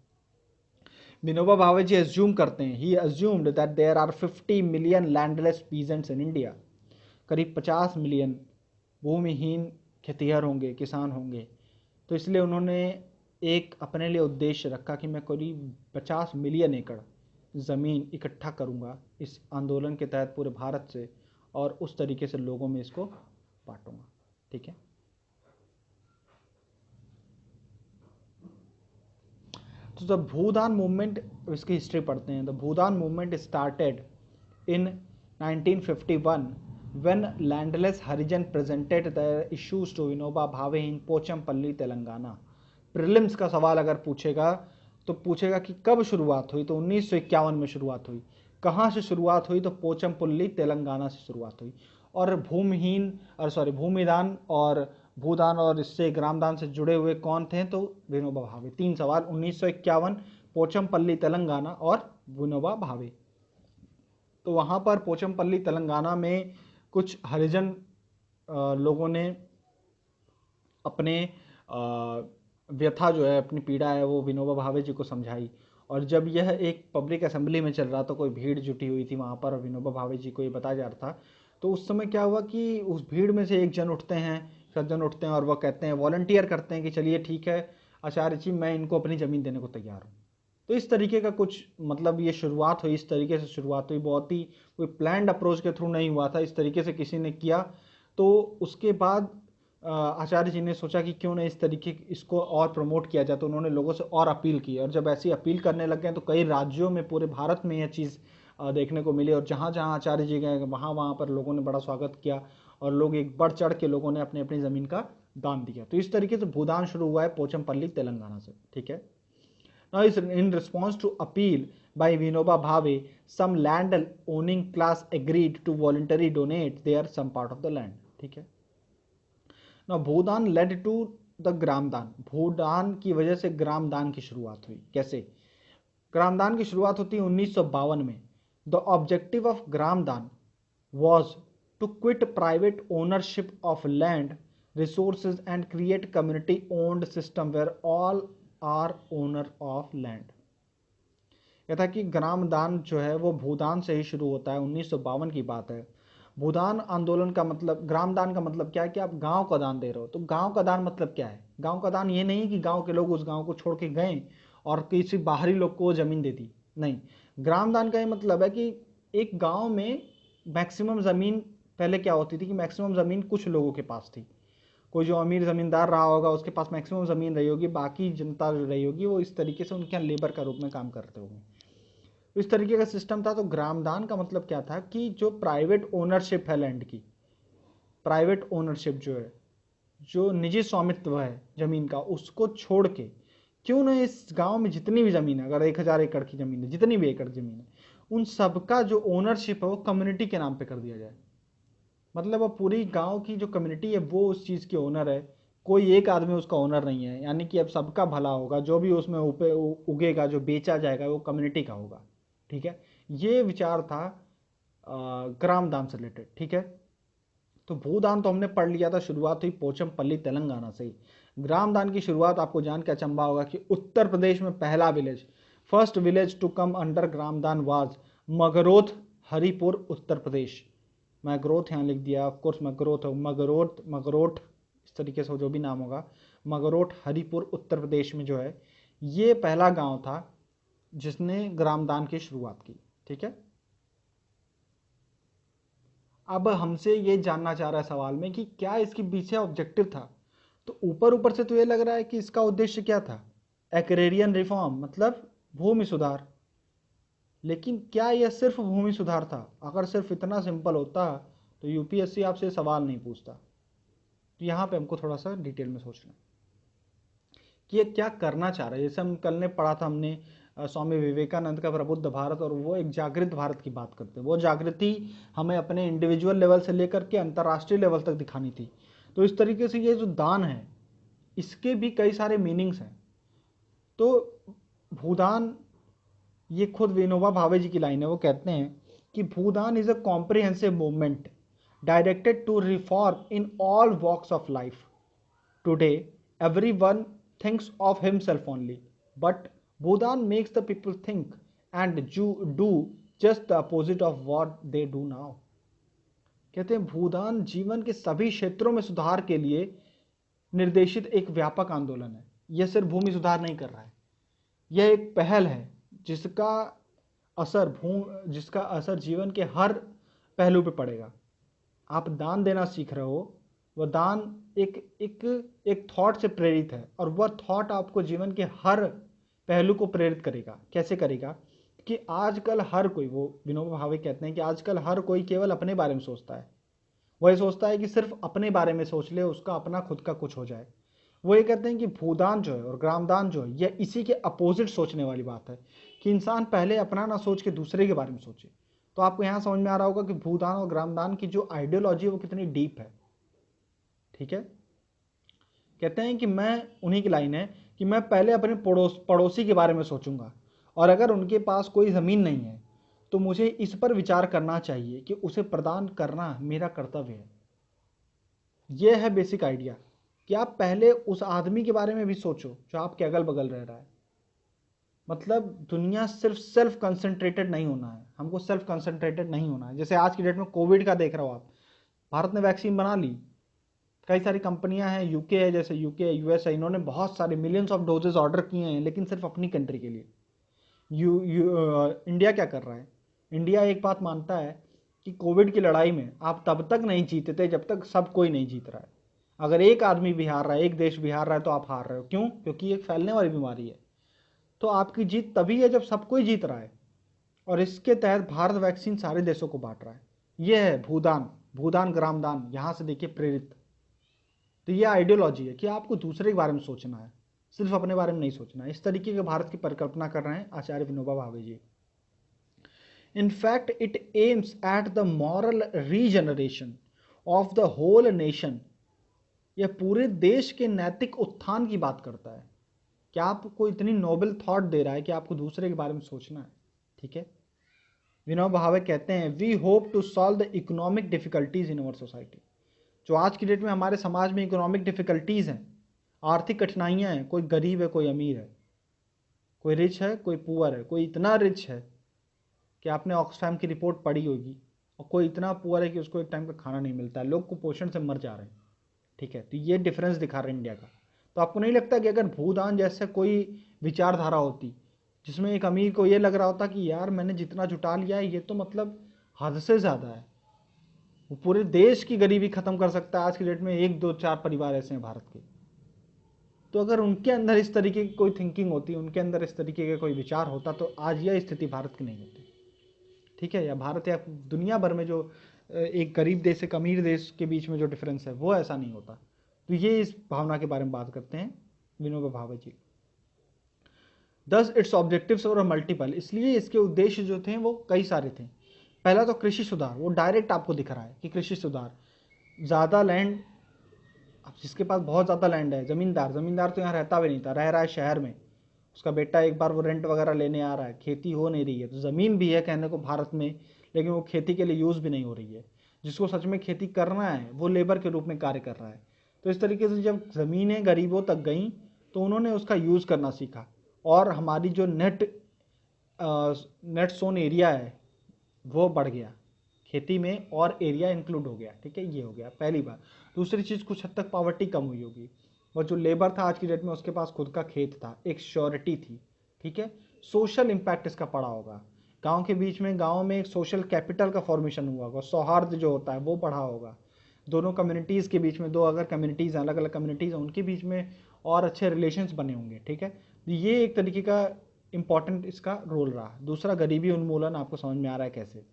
विनोबा भावे जी अज्यूम करते हैं, he assumed that there are 50 million landless peasants in India. करीब 50 मिलियन भूमिहीन खेतिहर होंगे, किसान होंगे। तो इसलिए उन्होंने एक अपने लिए उद्देश्य रखा कि मैं करीब 50 मिलियन एकड़ ज़मीन इकट्ठा करूंगा इस आंदोलन के तहत पूरे भारत से, और उस तरीके से लोगों में इसको बांटूंगा, ठीक है। तो द भूदान मूवमेंट, इसकी हिस्ट्री पढ़ते हैं। The Bhoodan movement started in 1951 when landless Harijan presented their issues to Vinoba Bhave in Pochampally Telangana. Prelims का सवाल अगर पूछेगा तो पूछेगा कि कब शुरुआत हुई, तो 1951 में शुरुआत हुई। कहाँ से शुरुआत हुई? तो पोचमपल्ली तेलंगाना से शुरुआत हुई। और भूमिदान और भूदान और इससे ग्रामदान से जुड़े हुए कौन थे? तो विनोबा भावे। 3 सवाल, 1951, पोचमपल्ली तेलंगाना और विनोबा भावे। तो वहाँ पर पोचमपल्ली तेलंगाना में कुछ हरिजन लोगों ने अपने व्यथा जो है, अपनी पीड़ा है, वो विनोबा भावे जी को समझाई। और जब यह एक पब्लिक असेंबली में चल रहा था, कोई भीड़ जुटी हुई थी वहाँ पर, और विनोबा भावे जी को ये बताया जा रहा था, तो उस समय क्या हुआ कि उस भीड़ में से एक जन उठते हैं, सज्जन उठते हैं, और वह कहते हैं, वॉलंटियर करते हैं कि चलिए ठीक है आचार्य जी, मैं इनको अपनी ज़मीन देने को तैयार हूँ। तो इस तरीके का कुछ मतलब ये शुरुआत हुई, इस तरीके से शुरुआत हुई। बहुत ही कोई प्लान्ड अप्रोच के थ्रू नहीं हुआ था, इस तरीके से किसी ने किया। तो उसके बाद आचार्य जी ने सोचा कि क्यों नहीं इस तरीके इसको और प्रमोट किया जाए। तो उन्होंने लोगों से और अपील की, और जब ऐसी अपील करने लग गए तो कई राज्यों में, पूरे भारत में यह चीज़ देखने को मिली। और जहाँ जहाँ आचार्य जी गए वहाँ वहाँ पर लोगों ने बड़ा स्वागत किया, और लोग एक बढ़ चढ़ के लोगों ने अपनी अपनी ज़मीन का दान दिया। तो इस तरीके से भूदान शुरू हुआ है पोचमपल्ली तेलंगाना से, ठीक है। Now, in response to appeal by Vinoba Bhave, some land owning class agreed to voluntarily donate their some part of the land. ठीक है। Now, Bhoodan led to the ग्रामदान। भूदान की वजह से ग्रामदान की शुरुआत हुई। कैसे? ग्रामदान की शुरुआत होती है 1952 में। The objective of Gramdan was to quit private ownership of land, resources and create community owned system where all are owner of land. यह था कि ग्रामदान जो है वो भूदान से ही शुरू होता है, 1952 की बात है। भूदान आंदोलन का मतलब, ग्रामदान का मतलब क्या है कि आप गांव का दान दे रहे हो। तो गांव का दान मतलब क्या है? गांव का दान ये नहीं कि गांव के लोग उस गांव को छोड़ के गए और किसी बाहरी लोग को वो ज़मीन दे दी। नहीं, ग्राम दान का ये मतलब है कि एक गांव में मैक्सिमम ज़मीन पहले क्या होती थी कि मैक्सिमम ज़मीन कुछ लोगों के पास थी। कोई जो अमीर ज़मींदार रहा होगा उसके पास मैक्सिमम ज़मीन रही होगी, बाकी जनता जो रही होगी वो इस तरीके से उनके यहाँ लेबर का रूप में काम करते होंगे। इस तरीके का सिस्टम था। तो ग्रामदान का मतलब क्या था कि जो प्राइवेट ओनरशिप है लैंड की, प्राइवेट ओनरशिप जो है, जो निजी स्वामित्व है ज़मीन का, उसको छोड़ के क्यों ना इस गांव में जितनी भी ज़मीन है, अगर 1000 एकड़ की ज़मीन है, जितनी भी एकड़ ज़मीन है, उन सबका जो ओनरशिप है वो कम्युनिटी के नाम पे कर दिया जाए। मतलब अब पूरी गांव की जो कम्युनिटी है वो उस चीज़ के ओनर है, कोई एक आदमी उसका ओनर नहीं है। यानी कि अब सबका भला होगा, जो भी उसमें उगेगा, जो बेचा जाएगा वो कम्युनिटी का होगा। ठीक है, ये विचार था ग्राम दान से रिलेटेड। ठीक है, तो भूदान तो हमने पढ़ लिया था, शुरुआत हुई पोचमपल्ली तेलंगाना से ही। ग्राम दान की शुरुआत आपको जान के अचंभा होगा कि उत्तर प्रदेश में पहला village, first village to come under Gramdan was मगरोथ, Haripur, Uttar Pradesh. मैग्रोथ यहाँ लिख दिया, ऑफकोर्स मैग्रोथ हो, मगरोथ, मगरोठ, इस तरीके से जो भी नाम होगा, मगरोठ, हरिपुर, उत्तर प्रदेश में जो है ये पहला गांव था जिसने ग्रामदान की शुरुआत की। ठीक है, अब हमसे ये जानना चाह रहा है सवाल में कि क्या इसके पीछे ऑब्जेक्टिव था। तो ऊपर ऊपर से तो ये लग रहा है कि इसका उद्देश्य क्या था, एग्रेरियन रिफॉर्म, मतलब भूमि सुधार। लेकिन क्या यह सिर्फ भूमि सुधार था? अगर सिर्फ इतना सिंपल होता तो यूपीएससी आपसे सवाल नहीं पूछता। तो यहाँ पे हमको थोड़ा सा डिटेल में सोचना कि ये क्या करना चाह रहा है। जैसे हम कल ने पढ़ा था हमने स्वामी विवेकानंद का प्रबुद्ध भारत, और वो एक जागृत भारत की बात करते हैं। वो जागृति हमें अपने इंडिविजुअल लेवल से लेकर के अंतर्राष्ट्रीय लेवल तक दिखानी थी। तो इस तरीके से ये जो दान है इसके भी कई सारे मीनिंग्स हैं। तो भूदान, ये खुद विनोबा भावे जी की लाइन है, वो कहते हैं कि Bhoodan is a comprehensive movement directed to reform in all walks of life. Today everyone thinks of himself only, but Bhudan makes the people think and do just the opposite of what they do now. कहते हैं भूदान जीवन के सभी क्षेत्रों में सुधार के लिए निर्देशित एक व्यापक आंदोलन है। यह सिर्फ भूमि सुधार नहीं कर रहा है, यह एक पहल है जिसका असर जीवन के हर पहलू पे पड़ेगा। आप दान देना सीख रहे हो, वह दान एक थॉट से प्रेरित है, और वह थॉट आपको जीवन के हर पहलू को प्रेरित करेगा। कैसे करेगा कि आजकल हर कोई, वो विनोबा भावे कहते हैं कि आजकल हर कोई केवल अपने बारे में सोचता है। वह सोचता है कि सिर्फ अपने बारे में सोच ले, उसका अपना खुद का कुछ हो जाए। वो ये कहते हैं कि भूदान जो है और ग्रामदान जो है यह इसी के अपोजिट सोचने वाली बात है कि इंसान पहले अपना ना सोच के दूसरे के बारे में सोचे। तो आपको यहाँ समझ में आ रहा होगा कि भूदान और ग्रामदान की जो आइडियोलॉजी है वो कितनी डीप है। ठीक है, कहते हैं कि मैं, उन्हीं की लाइन है कि मैं पहले अपने पड़ोसी के बारे में सोचूंगा, और अगर उनके पास कोई ज़मीन नहीं है तो मुझे इस पर विचार करना चाहिए कि उसे प्रदान करना मेरा कर्तव्य है। यह है बेसिक आइडिया कि आप पहले उस आदमी के बारे में भी सोचो जो आपके अगल बगल रह रहा है। मतलब दुनिया सिर्फ सेल्फ कंसंट्रेटेड नहीं होना है, हमको सेल्फ कंसंट्रेटेड नहीं होना है। जैसे आज की डेट में कोविड का देख रहे हो आप, भारत ने वैक्सीन बना ली, कई सारी कंपनियां हैं, यूके है, जैसे यूके, यूएस है, इन्होंने बहुत सारे मिलियंस ऑफ डोजेज ऑर्डर किए हैं, लेकिन सिर्फ अपनी कंट्री के लिए। इंडिया क्या कर रहा है? इंडिया एक बात मानता है कि कोविड की लड़ाई में आप तब तक नहीं जीते थे जब तक सब कोई नहीं जीत रहा है। अगर एक आदमी भी हार रहा है, एक देश भी हार रहा है, तो आप हार रहे हो। क्यों? क्योंकि एक फैलने वाली बीमारी है। तो आपकी जीत तभी है जब सब कोई जीत रहा है, और इसके तहत भारत वैक्सीन सारे देशों को बांट रहा है। यह है भूदान ग्रामदान, यहाँ से देखिए प्रेरित। तो ये आइडियोलॉजी है कि आपको दूसरे के बारे में सोचना है, सिर्फ अपने बारे में नहीं सोचना है। इस तरीके के भारत की परिकल्पना कर रहे हैं आचार्य विनोबा भावे जी। In fact, it aims at the moral regeneration of the whole nation. यह पूरे देश के नैतिक उत्थान की बात करता है। क्या आपको इतनी नोबल थॉट दे रहा है कि आपको दूसरे के बारे में सोचना है। ठीक है, विनोबा भावे कहते हैं we hope to solve the economic difficulties in our society. जो आज की डेट में हमारे समाज में इकोनॉमिक डिफिकल्टीज हैं, आर्थिक कठिनाइयां हैं, कोई गरीब है, कोई अमीर है, कोई रिच है, कोई पुअर है, कोई इतना रिच है कि आपने ऑक्सफैम की रिपोर्ट पढ़ी होगी, और कोई इतना पुअर है कि उसको एक टाइम का खाना नहीं मिलता है, लोग कुपोषण से मर जा रहे हैं। ठीक है, तो ये डिफरेंस दिखा रहे हैं इंडिया का। तो आपको नहीं लगता कि अगर भूदान जैसे कोई विचारधारा होती, जिसमें एक अमीर को ये लग रहा होता कि यार मैंने जितना जुटा लिया है ये तो मतलब हद से ज़्यादा है, वो पूरे देश की गरीबी खत्म कर सकता है। आज की डेट में 1 2 4 परिवार ऐसे हैं भारत के। तो अगर उनके अंदर इस तरीके की कोई थिंकिंग होती, उनके अंदर इस तरीके का कोई विचार होता, तो आज यह स्थिति भारत की नहीं होती। ठीक है, या भारत या दुनिया भर में जो एक गरीब देश एक अमीर देश के बीच में जो डिफरेंस है वो ऐसा नहीं होता। तो ये इस भावना के बारे में बात करते हैं विनोबा भावे जी। दस इट्स ऑब्जेक्टिव्स और मल्टीपल, इसलिए इसके उद्देश्य जो थे वो कई सारे थे। पहला तो कृषि सुधार, वो डायरेक्ट आपको दिख रहा है कि कृषि सुधार, ज़्यादा लैंड, अब जिसके पास बहुत ज़्यादा लैंड है, ज़मींदार तो यहाँ रहता भी नहीं था, रह रहा है शहर में, उसका बेटा एक बार वो रेंट वगैरह लेने आ रहा है, खेती हो नहीं रही है, तो ज़मीन भी है कहने को भारत में, लेकिन वो खेती के लिए यूज़ भी नहीं हो रही है। जिसको सच में खेती करना है वो लेबर के रूप में कार्य कर रहा है। तो इस तरीके से जब ज़मीनें गरीबों तक गईं तो उन्होंने उसका यूज़ करना सीखा, और हमारी जो नेट सोन एरिया है वो बढ़ गया खेती में, और एरिया इंक्लूड हो गया। ठीक है, ये हो गया पहली बात। दूसरी चीज़, कुछ हद तक पॉवर्टी कम हुई होगी, और जो लेबर था आज की डेट में उसके पास खुद का खेत था, एक श्योरिटी थी। ठीक है, सोशल इम्पैक्ट इसका पड़ा होगा, गांव के बीच में, गांव में एक सोशल कैपिटल का फॉर्मेशन हुआ होगा, सौहार्द जो होता है वो बढ़ा होगा, दोनों कम्युनिटीज़ के बीच में, दो अगर कम्युनिटीज़ अलग अलग कम्युनिटीज़ हैं उनके बीच में और अच्छे रिलेशंस बने होंगे। ठीक है, ये एक तरीके का इम्पॉर्टेंट इसका रोल रहा। दूसरा, गरीबी उन्मूलन, आपको समझ में आ रहा है कैसे।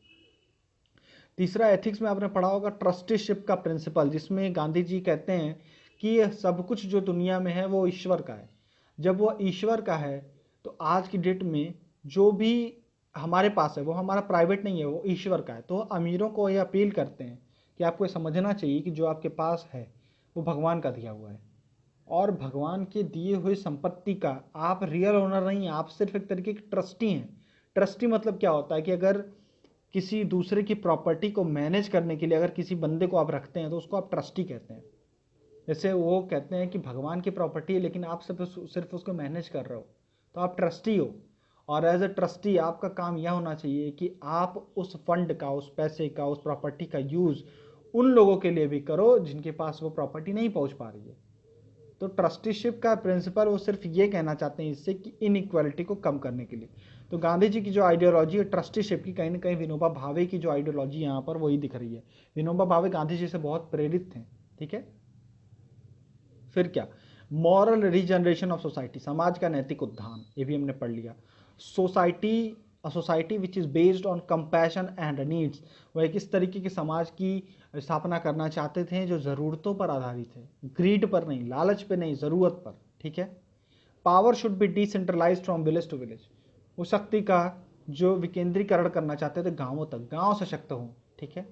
तीसरा, एथिक्स में आपने पढ़ा होगा ट्रस्टीशिप का प्रिंसिपल, जिसमें गांधी जी कहते हैं कि ये सब कुछ जो दुनिया में है वो ईश्वर का है। जब वो ईश्वर का है तो आज की डेट में जो भी हमारे पास है वो हमारा प्राइवेट नहीं है, वो ईश्वर का है। तो अमीरों को ये अपील करते हैं कि आपको ये समझना चाहिए कि जो आपके पास है वो भगवान का दिया हुआ है, और भगवान के दिए हुए संपत्ति का आप रियल ओनर नहीं, आप सिर्फ एक तरीके के ट्रस्टी हैं। ट्रस्टी मतलब क्या होता है कि अगर किसी दूसरे की प्रॉपर्टी को मैनेज करने के लिए अगर किसी बंदे को आप रखते हैं तो उसको आप ट्रस्टी कहते हैं। जैसे वो कहते हैं कि भगवान की प्रॉपर्टी है लेकिन आप सिर्फ उसको मैनेज कर रहे हो, तो आप ट्रस्टी हो। और एज अ ट्रस्टी आपका काम यह होना चाहिए कि आप उस फंड का, उस पैसे का, उस प्रॉपर्टी का यूज़ उन लोगों के लिए भी करो जिनके पास वो प्रॉपर्टी नहीं पहुंच पा रही है। तो ट्रस्टीशिप का प्रिंसिपल वो सिर्फ ये कहना चाहते हैं इससे कि इनइक्वालिटी को कम करने के लिए। तो गांधी जी की जो आइडियोलॉजी है ट्रस्टीशिप की, कहीं ना कहीं विनोबा भावे की जो आइडियोलॉजी यहाँ पर वही दिख रही है। विनोबा भावे गांधी जी से बहुत प्रेरित थे। ठीक है, फिर क्या, मॉरल रीजनरेशन ऑफ सोसाइटी, समाज का नैतिक उत्थान, ये भी हमने पढ़ लिया। Society which is based on compassion and needs, वह किस तरीके के समाज की स्थापना करना चाहते थे जो ज़रूरतों पर आधारित है, ग्रीड पर नहीं, लालच पे नहीं, ज़रूरत पर। ठीक है, power should be decentralised from village to village, उस शक्ति का जो विकेंद्रीकरण करना चाहते थे गांवों तक, गांव सशक्त हों। ठीक है,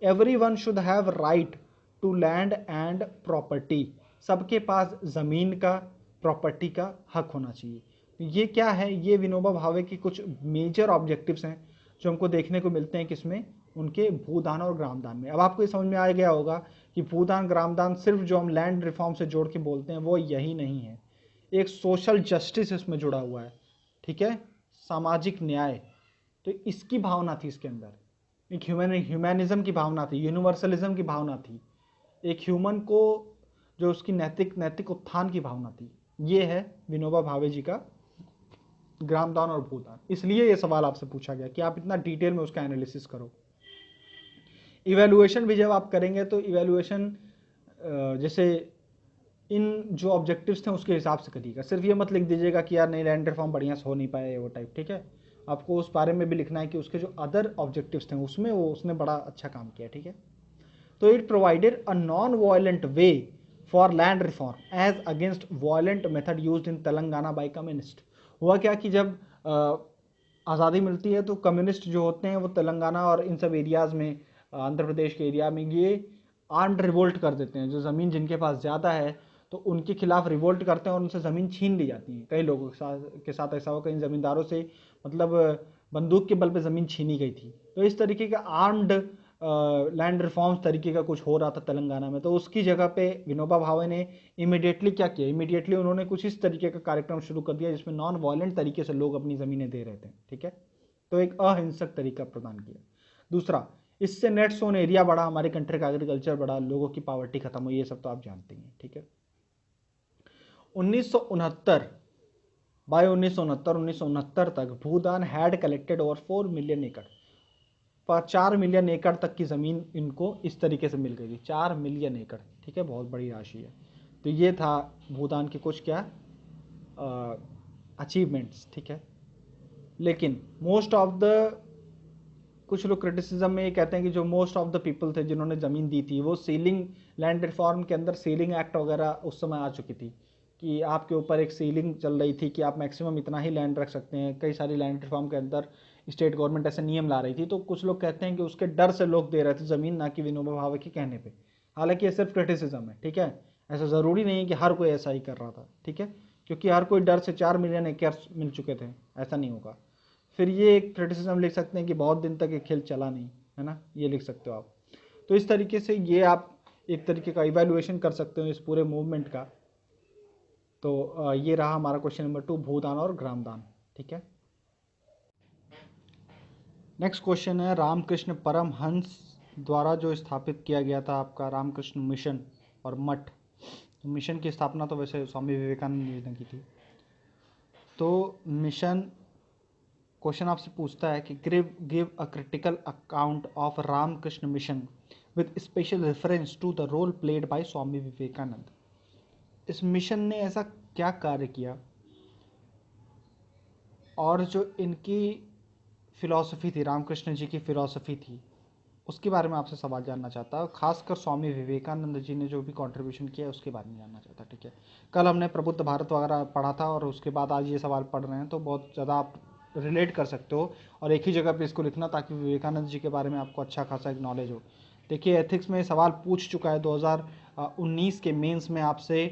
everyone should have right to land and property, सबके पास ज़मीन का, प्रॉपर्टी का हक होना चाहिए। ये क्या है, ये विनोबा भावे की कुछ मेजर ऑब्जेक्टिव्स हैं जो हमको देखने को मिलते हैं किसमें, उनके भूदान और ग्रामदान में। अब आपको ये समझ में आ गया होगा कि भूदान ग्रामदान सिर्फ जो हम लैंड रिफॉर्म से जोड़ के बोलते हैं वो यही नहीं है, एक सोशल जस्टिस इसमें जुड़ा हुआ है। ठीक है, सामाजिक न्याय, तो इसकी भावना थी इसके अंदर, एक ह्यूमैनिज्म की भावना थी, यूनिवर्सलिज्म की भावना थी, एक ह्यूमन को जो उसकी नैतिक उत्थान की भावना थी। ये है विनोबा भावे जी का ग्रामदान और भूदान। इसलिए ये सवाल आपसे पूछा गया कि आप इतना डिटेल में उसका एनालिसिस करो। इवैल्यूएशन भी जब आप करेंगे तो इवैल्यूएशन जैसे इन जो ऑब्जेक्टिव्स थे उसके हिसाब से करिएगा, सिर्फ ये मत लिख दीजिएगा कि यार नहीं लैंड रिफॉर्म बढ़िया से हो नहीं पाया वो टाइप। ठीक है, आपको उस बारे में भी लिखना है कि उसके जो अदर ऑब्जेक्टिव्स थे उसमें वो उसने बड़ा अच्छा काम किया। ठीक है, तो it provided a non violent way for land reform as against violent method used in Telangana by communist. हुआ क्या कि जब आज़ादी मिलती है तो कम्युनिस्ट जो होते हैं वो तेलंगाना और इन सब एरियाज़ में, आंध्र प्रदेश के एरिया में, ये आर्म्ड रिवोल्ट कर देते हैं। जो ज़मीन जिनके पास ज़्यादा है तो उनके खिलाफ रिवोल्ट करते हैं और उनसे ज़मीन छीन ली जाती है। कई लोगों के साथ ऐसा हुआ, कई ज़मींदारों से मतलब बंदूक के बल पे ज़मीन छीनी गई थी। तो इस तरीके का आर्म्ड लैंड रिफॉर्म्स तरीके का कुछ हो रहा था तेलंगाना में। तो उसकी जगह पे विनोबा भावे ने इमीडिएटली क्या किया, इमीडिएटली उन्होंने कुछ इस तरीके का कार्यक्रम शुरू कर दिया जिसमें नॉन वायलेंट तरीके से लोग अपनी ज़मीनें दे रहे थे। ठीक है, तो एक अहिंसक तरीका प्रदान किया। दूसरा, इससे नेट सोन एरिया बढ़ा, हमारे कंट्री का एग्रीकल्चर बढ़ा, लोगों की पॉवर्टी खत्म हुई, ये सब तो आप जानते हैं। ठीक है, 1969 बाय 1969 तक भूदान हैड कलेक्टेड ओवर 4 मिलियन एकड़, पर 4 मिलियन एकड़ तक की ज़मीन इनको इस तरीके से मिल गई थी, 4 मिलियन एकड़, ठीक है, बहुत बड़ी राशि है। तो ये था भूदान के कुछ क्या अचीवमेंट्स, ठीक है। लेकिन मोस्ट ऑफ द, कुछ लोग क्रिटिसिज्म में ये कहते हैं कि जो मोस्ट ऑफ द पीपल थे जिन्होंने ज़मीन दी थी, वो सीलिंग, लैंड रिफॉर्म के अंदर सीलिंग एक्ट वगैरह उस समय आ चुकी थी कि आपके ऊपर एक सीलिंग चल रही थी कि आप मैक्सिमम इतना ही लैंड रख सकते हैं। कई सारी लैंड रिफॉर्म के अंदर स्टेट गवर्नमेंट ऐसे नियम ला रही थी, तो कुछ लोग कहते हैं कि उसके डर से लोग दे रहे थे ज़मीन, ना कि विनोबा भावे के कहने पे। हालांकि ये सिर्फ क्रिटिसिज्म है, ठीक है, ऐसा ज़रूरी नहीं है कि हर कोई ऐसा ही कर रहा था, ठीक है, क्योंकि हर कोई डर से 4 मिलियन एकड़ मिल चुके थे, ऐसा नहीं होगा। फिर ये एक क्रिटिसिज्म लिख सकते हैं कि बहुत दिन तक ये खेल चला नहीं, है ना, ये लिख सकते हो आप। तो इस तरीके से ये आप एक तरीके का इवैल्यूएशन कर सकते हो इस पूरे मूवमेंट का। तो ये रहा हमारा क्वेश्चन नंबर 2, भूदान और ग्रामदान, ठीक है। नेक्स्ट क्वेश्चन है रामकृष्ण परमहंस द्वारा जो स्थापित किया गया था आपका रामकृष्ण मिशन और मठ। मिशन की स्थापना तो वैसे स्वामी विवेकानंद जी ने की थी। तो मिशन, क्वेश्चन आपसे पूछता है कि give a critical account of Ramakrishna Mission with special reference to the role played by Swami Vivekananda. इस मिशन ने ऐसा क्या कार्य किया और जो इनकी फिलॉसफी थी, रामकृष्ण जी की फिलॉसफी थी, उसके बारे में आपसे सवाल जानना चाहता है। खासकर स्वामी विवेकानंद जी ने जो भी कंट्रीब्यूशन किया है उसके बारे में जानना चाहता है, ठीक है। कल हमने प्रबुद्ध भारत वगैरह पढ़ा था और उसके बाद आज ये सवाल पढ़ रहे हैं, तो बहुत ज़्यादा आप रिलेट कर सकते हो और एक ही जगह पे इसको लिखना ताकि विवेकानंद जी के बारे में आपको अच्छा खासा एक नॉलेज हो। देखिए एथिक्स में सवाल पूछ चुका है 2019 के मेंस में आपसे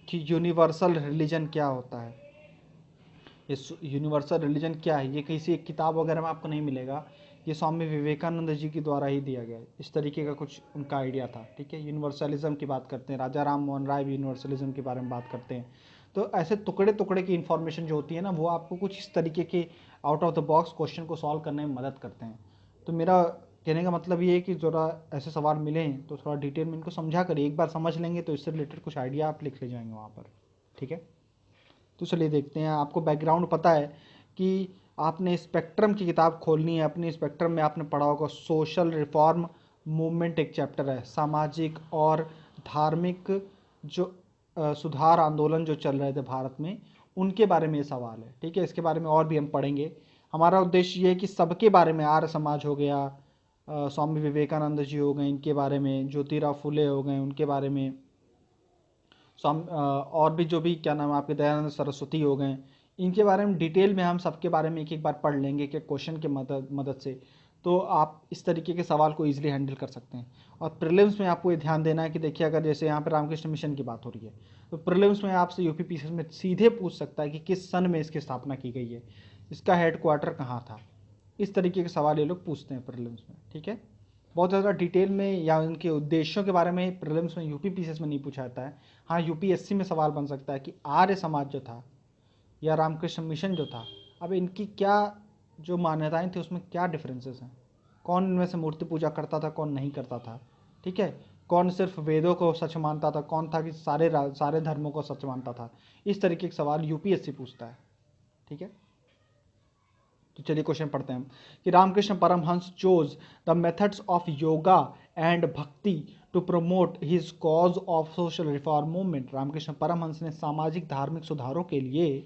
कि यूनिवर्सल रिलीजन क्या होता है। इस यूनिवर्सल रिलीजन क्या है, ये किसी एक किताब वगैरह में आपको नहीं मिलेगा, ये स्वामी विवेकानंद जी के द्वारा ही दिया गया है। इस तरीके का कुछ उनका आइडिया था, ठीक है। यूनिवर्सलिज्म की बात करते हैं, राजा राम मोहन राय भी यूनिवर्सलिज्म के बारे में बात करते हैं। तो ऐसे टुकड़े टुकड़े की इन्फॉर्मेशन जो होती है ना, वो आपको कुछ इस तरीके के out of the box question को सॉल्व करने में मदद करते हैं। तो मेरा कहने का मतलब ये है कि ज़रा ऐसे सवाल मिलें तो थोड़ा डिटेल में इनको समझा करिए, एक बार समझ लेंगे तो इससे रिलेटेड कुछ आइडिया आप लिख ले जाएंगे वहाँ पर, ठीक है। तो चलिए देखते हैं। आपको बैकग्राउंड पता है कि आपने स्पेक्ट्रम की किताब खोलनी है, अपनी स्पेक्ट्रम में आपने पढ़ा होगा सोशल रिफॉर्म मूवमेंट, एक चैप्टर है, सामाजिक और धार्मिक जो सुधार आंदोलन जो चल रहे थे भारत में, उनके बारे में ये सवाल है, ठीक है। इसके बारे में और भी हम पढ़ेंगे। हमारा उद्देश्य ये है कि सबके बारे में, आर्य समाज हो गया, स्वामी विवेकानंद जी हो गए इनके बारे में, ज्योतिराव फुले हो गए उनके बारे में, और भी जो भी क्या नाम है आपके दयानंद सरस्वती हो गए, इनके बारे में डिटेल में हम सबके बारे में एक एक बार पढ़ लेंगे कि क्वेश्चन के मदद से, तो आप इस तरीके के सवाल को इजीली हैंडल कर सकते हैं। और प्रीलिम्स में आपको ये ध्यान देना है कि देखिए अगर जैसे यहाँ पर रामकृष्ण मिशन की बात हो रही है, तो प्रीलिम्स में आपसे यूपीपीसीएस में सीधे पूछ सकता है कि किस सन में इसकी स्थापना की गई है, इसका हेडक्वार्टर कहाँ था। इस तरीके के सवाल ये लोग पूछते हैं प्रीलिम्स में, ठीक है। बहुत ज़्यादा डिटेल में या उनके उद्देश्यों के बारे में प्रीलिम्स में यूपीपीसीएस में नहीं पूछा जाता है। हाँ, यूपीएससी में सवाल बन सकता है कि आर्य समाज जो था या रामकृष्ण मिशन जो था, अब इनकी क्या जो मान्यताएं थी उसमें क्या डिफरेंसेस हैं, कौन इनमें से मूर्ति पूजा करता था, कौन नहीं करता था, ठीक है, कौन सिर्फ वेदों को सच मानता था, कौन था कि सारे धर्मों को सच मानता था। इस तरीके के सवाल यूपीएससी पूछता है, ठीक है। तो चलिए क्वेश्चन पढ़ते हैं हम कि Ramakrishna Paramahamsa chose the methods of yoga and bhakti to promote his cause of social reform movement. Ramakrishna Paramahamsa ने सामाजिक धार्मिक सुधारों के लिए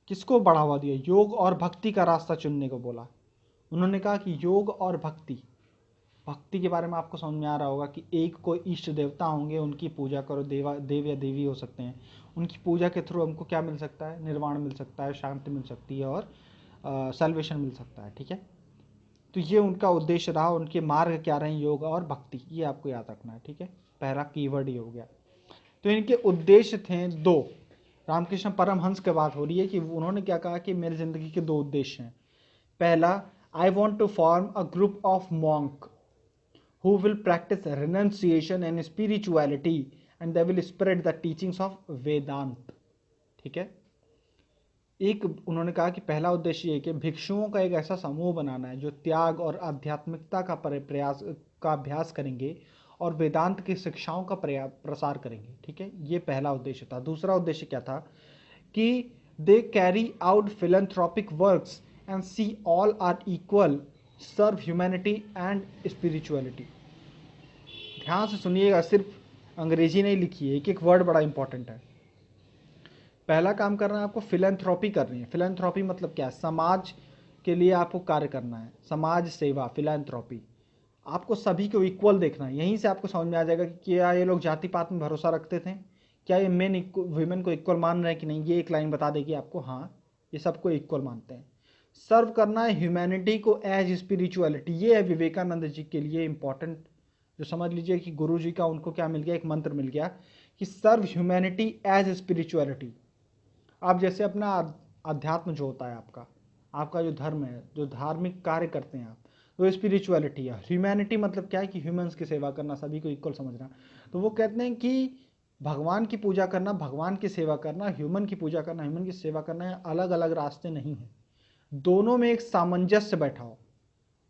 किसको बढ़ावा दिया, योग और भक्ति का रास्ता चुनने को बोला। उन्होंने कहा कि योग और भक्ति, भक्ति के बारे में आपको समझ में आ रहा होगा कि एक कोई इष्ट देवता होंगे, उनकी पूजा करो, देव या देवी हो सकते हैं, उनकी पूजा के थ्रू हमको क्या मिल सकता है, निर्वाण मिल सकता है, शांति मिल सकती है और सल्वेशन मिल सकता है, ठीक है। तो ये उनका उद्देश्य रहा, उनके मार्ग क्या रहे, योग और भक्ति, ये आपको याद रखना है, ठीक है। पहला कीवर्ड ये हो गया। तो इनके उद्देश्य थे दो। रामकृष्ण परमहंस की बात हो रही है कि उन्होंने क्या कहा कि मेरी जिंदगी के दो उद्देश्य हैं। पहला, I want to form a group of monk who will practice renunciation and spirituality and they will spread the teachings of वेदांत, ठीक है। एक उन्होंने कहा कि पहला उद्देश्य ये कि भिक्षुओं का एक ऐसा समूह बनाना है जो त्याग और आध्यात्मिकता का प्रयास का अभ्यास करेंगे और वेदांत की शिक्षाओं का प्रसार करेंगे, ठीक है। ये पहला उद्देश्य था। दूसरा उद्देश्य क्या था कि they carry out philanthropic works and see all are equal, serve humanity and spirituality. ध्यान से सुनिएगा, सिर्फ अंग्रेजी नहीं लिखी है, एक एक वर्ड बड़ा इंपॉर्टेंट है। पहला काम करना है आपको, फिलैंथ्रोपी करनी है। फिलैंथ्रोपी मतलब क्या है? समाज के लिए आपको कार्य करना है, समाज सेवा, फिलैंथ्रोपी। आपको सभी को इक्वल देखना है। यहीं से आपको समझ में आ जाएगा कि क्या ये लोग जाति पात में भरोसा रखते थे, क्या ये मेन वुमेन को इक्वल मान रहे हैं कि नहीं। ये एक लाइन बता देगी आपको, हाँ ये सबको इक्वल मानते हैं। सर्व करना है ह्यूमैनिटी को एज स्पिरिचुअलिटी। ये है विवेकानंद जी के लिए इंपॉर्टेंट, जो समझ लीजिए कि गुरु जी का उनको क्या मिल गया, एक मंत्र मिल गया कि सर्व ह्यूमैनिटी एज स्पिरिचुअलिटी। आप जैसे अपना अध्यात्म जो होता है आपका, आपका जो धर्म है, जो धार्मिक कार्य करते हैं आप, तो स्पिरिचुअलिटी है। ह्यूमैनिटी मतलब क्या है कि ह्यूमंस की सेवा करना, सभी को इक्वल समझना। तो वो कहते हैं कि भगवान की पूजा करना, भगवान की सेवा करना, ह्यूमन की पूजा करना, ह्यूमन की सेवा करना, अलग अलग रास्ते नहीं हैं। दोनों में एक सामंजस्य बैठा हो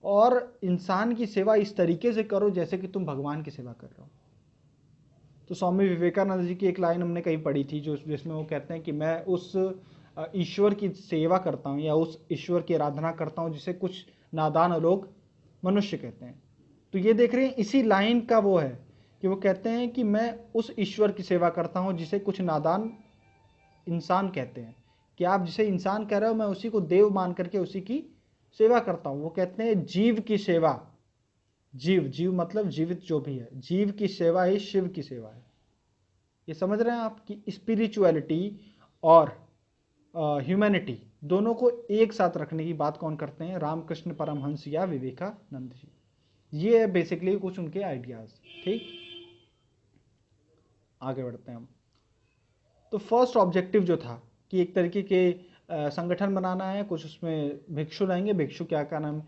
और इंसान की सेवा इस तरीके से करो जैसे कि तुम भगवान की सेवा कर रहे हो। तो स्वामी विवेकानंद जी की एक लाइन हमने कहीं पढ़ी थी, जो जिसमें वो कहते हैं कि मैं उस ईश्वर की सेवा करता हूँ या उस ईश्वर की आराधना करता हूँ जिसे कुछ नादान लोग मनुष्य कहते हैं। तो ये देख रहे हैं, इसी लाइन का वो है कि वो कहते हैं कि मैं उस ईश्वर की सेवा करता हूँ जिसे कुछ नादान इंसान कहते हैं। कि आप जिसे इंसान कह रहे हो, मैं उसी को देव मान करके उसी की सेवा करता हूँ। वो कहते हैं जीव की सेवा, जीव, जीव मतलब जीवित जो भी है, जीव की सेवा ही शिव की सेवा है। ये समझ रहे हैं आप कि स्पिरिचुअलिटी और ह्यूमैनिटी दोनों को एक साथ रखने की बात कौन करते हैं? रामकृष्ण परमहंस या विवेकानंद जी। ये है बेसिकली कुछ उनके आइडियाज। ठीक, आगे बढ़ते हैं हम। तो फर्स्ट ऑब्जेक्टिव जो था कि एक तरीके के संगठन बनाना है, कुछ उसमें भिक्षु रहेंगे। भिक्षु क्या क्या नाम,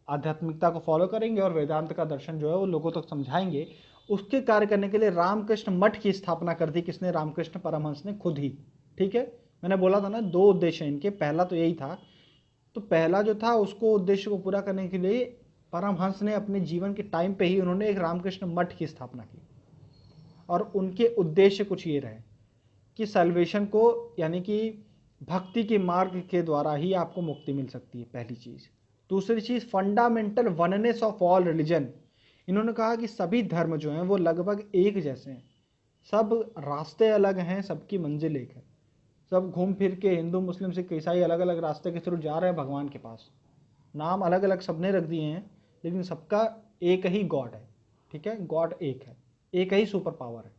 आध्यात्मिकता को फॉलो करेंगे और वेदांत का दर्शन जो है वो लोगों तक समझाएंगे। उसके कार्य करने के लिए रामकृष्ण मठ की स्थापना कर दी। किसने? रामकृष्ण परमहंस ने खुद ही। ठीक है, मैंने बोला था ना, दो उद्देश्य इनके। पहला तो यही था, तो पहला जो था उसको उद्देश्य को पूरा करने के लिए परमहंस ने अपने जीवन के टाइम पे ही उन्होंने एक रामकृष्ण मठ की स्थापना की। और उनके उद्देश्य कुछ ये रहे कि सल्वेशन को, यानी कि भक्ति के मार्ग के द्वारा ही आपको मुक्ति मिल सकती है, पहली चीज। दूसरी चीज, fundamental oneness of all religion. इन्होंने कहा कि सभी धर्म जो हैं वो लगभग एक जैसे हैं, सब रास्ते अलग हैं, सबकी मंजिल एक है। सब घूम फिर के हिंदू मुस्लिम सिख ईसाई अलग अलग रास्ते के थ्रू जा रहे हैं भगवान के पास। नाम अलग अलग सबने रख दिए हैं, लेकिन सबका एक ही गॉड है। ठीक है, गॉड एक है, एक ही सुपर पावर है।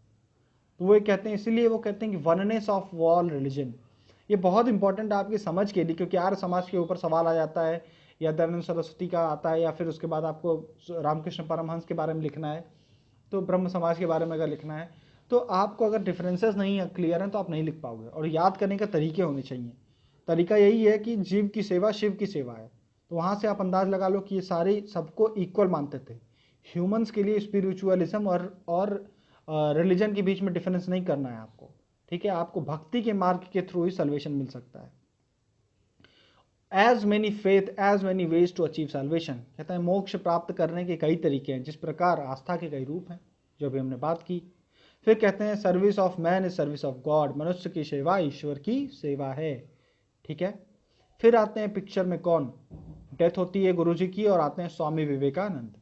तो वो कहते हैं, इसीलिए वो कहते हैं कि वननेस ऑफ ऑल रिलीजन। ये बहुत इंपॉर्टेंट है आपकी समझ के लिए, क्योंकि आर्य समाज के ऊपर सवाल आ जाता है, या दयानंद सरस्वती का आता है, या फिर उसके बाद आपको रामकृष्ण परमहंस के बारे में लिखना है, तो ब्रह्म समाज के बारे में अगर लिखना है, तो आपको अगर डिफरेंसेस नहीं क्लियर हैं तो आप नहीं लिख पाओगे। और याद करने के तरीके होने चाहिए। तरीका यही है कि जीव की सेवा शिव की सेवा है, तो वहाँ से आप अंदाज लगा लो कि ये सारे सबको इक्वल मानते थे। ह्यूमंस के लिए स्पिरिचुअलिज्म और रिलीजन के बीच में डिफरेंस नहीं करना है आपको। ठीक है, आपको भक्ति के मार्ग के थ्रू ही सल्वेशन मिल सकता है। As many faith as many ways to achieve salvation. कहता है मोक्ष प्राप्त करने के कई तरीके हैं, जिस प्रकार आस्था के कई रूप हैं, जो भी हमने बात की। फिर कहते हैं service of man is service of God. मनुष्य की सेवा ईश्वर की सेवा है। ठीक है, फिर आते हैं पिक्चर में कौन? डेथ होती है गुरु जी की, और आते हैं स्वामी विवेकानंद।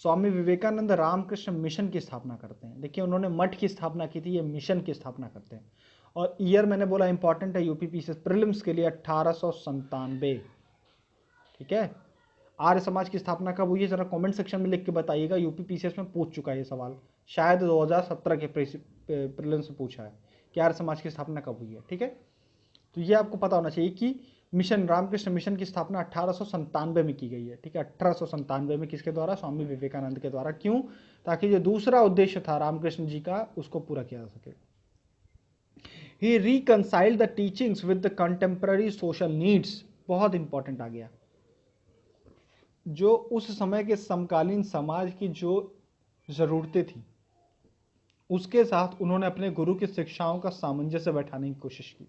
स्वामी विवेकानंद रामकृष्ण मिशन की स्थापना करते हैं। देखिए, उन्होंने मठ की स्थापना की थी, ये मिशन की स्थापना करते हैं। और ईयर मैंने बोला इंपॉर्टेंट है यूपीपीसीएस प्रीलिम्स के लिए 1897। ठीक है, आर्य समाज की स्थापना कब हुई है जरा कमेंट सेक्शन में लिख के बताइएगा। यूपीपीसीएस में पूछ चुका है ये सवाल, शायद 2017 के प्रीलिम्स में पूछा है कि आर्य समाज की स्थापना कब हुई है। ठीक है, तो ये आपको पता होना चाहिए कि मिशन, रामकृष्ण मिशन की स्थापना 1897 में की गई है। ठीक है, 1897 में किसके द्वारा? स्वामी विवेकानंद के द्वारा। क्यों? ताकि जो दूसरा उद्देश्य था रामकृष्ण जी का, उसको पूरा किया जा सके। He reconciled the teachings with the contemporary social needs. बहुत इंपॉर्टेंट आ गया, जो उस समय के समकालीन समाज की जो जरूरतें थी उसके साथ उन्होंने अपने गुरु की शिक्षाओं का सामंजस्य बैठाने की कोशिश की।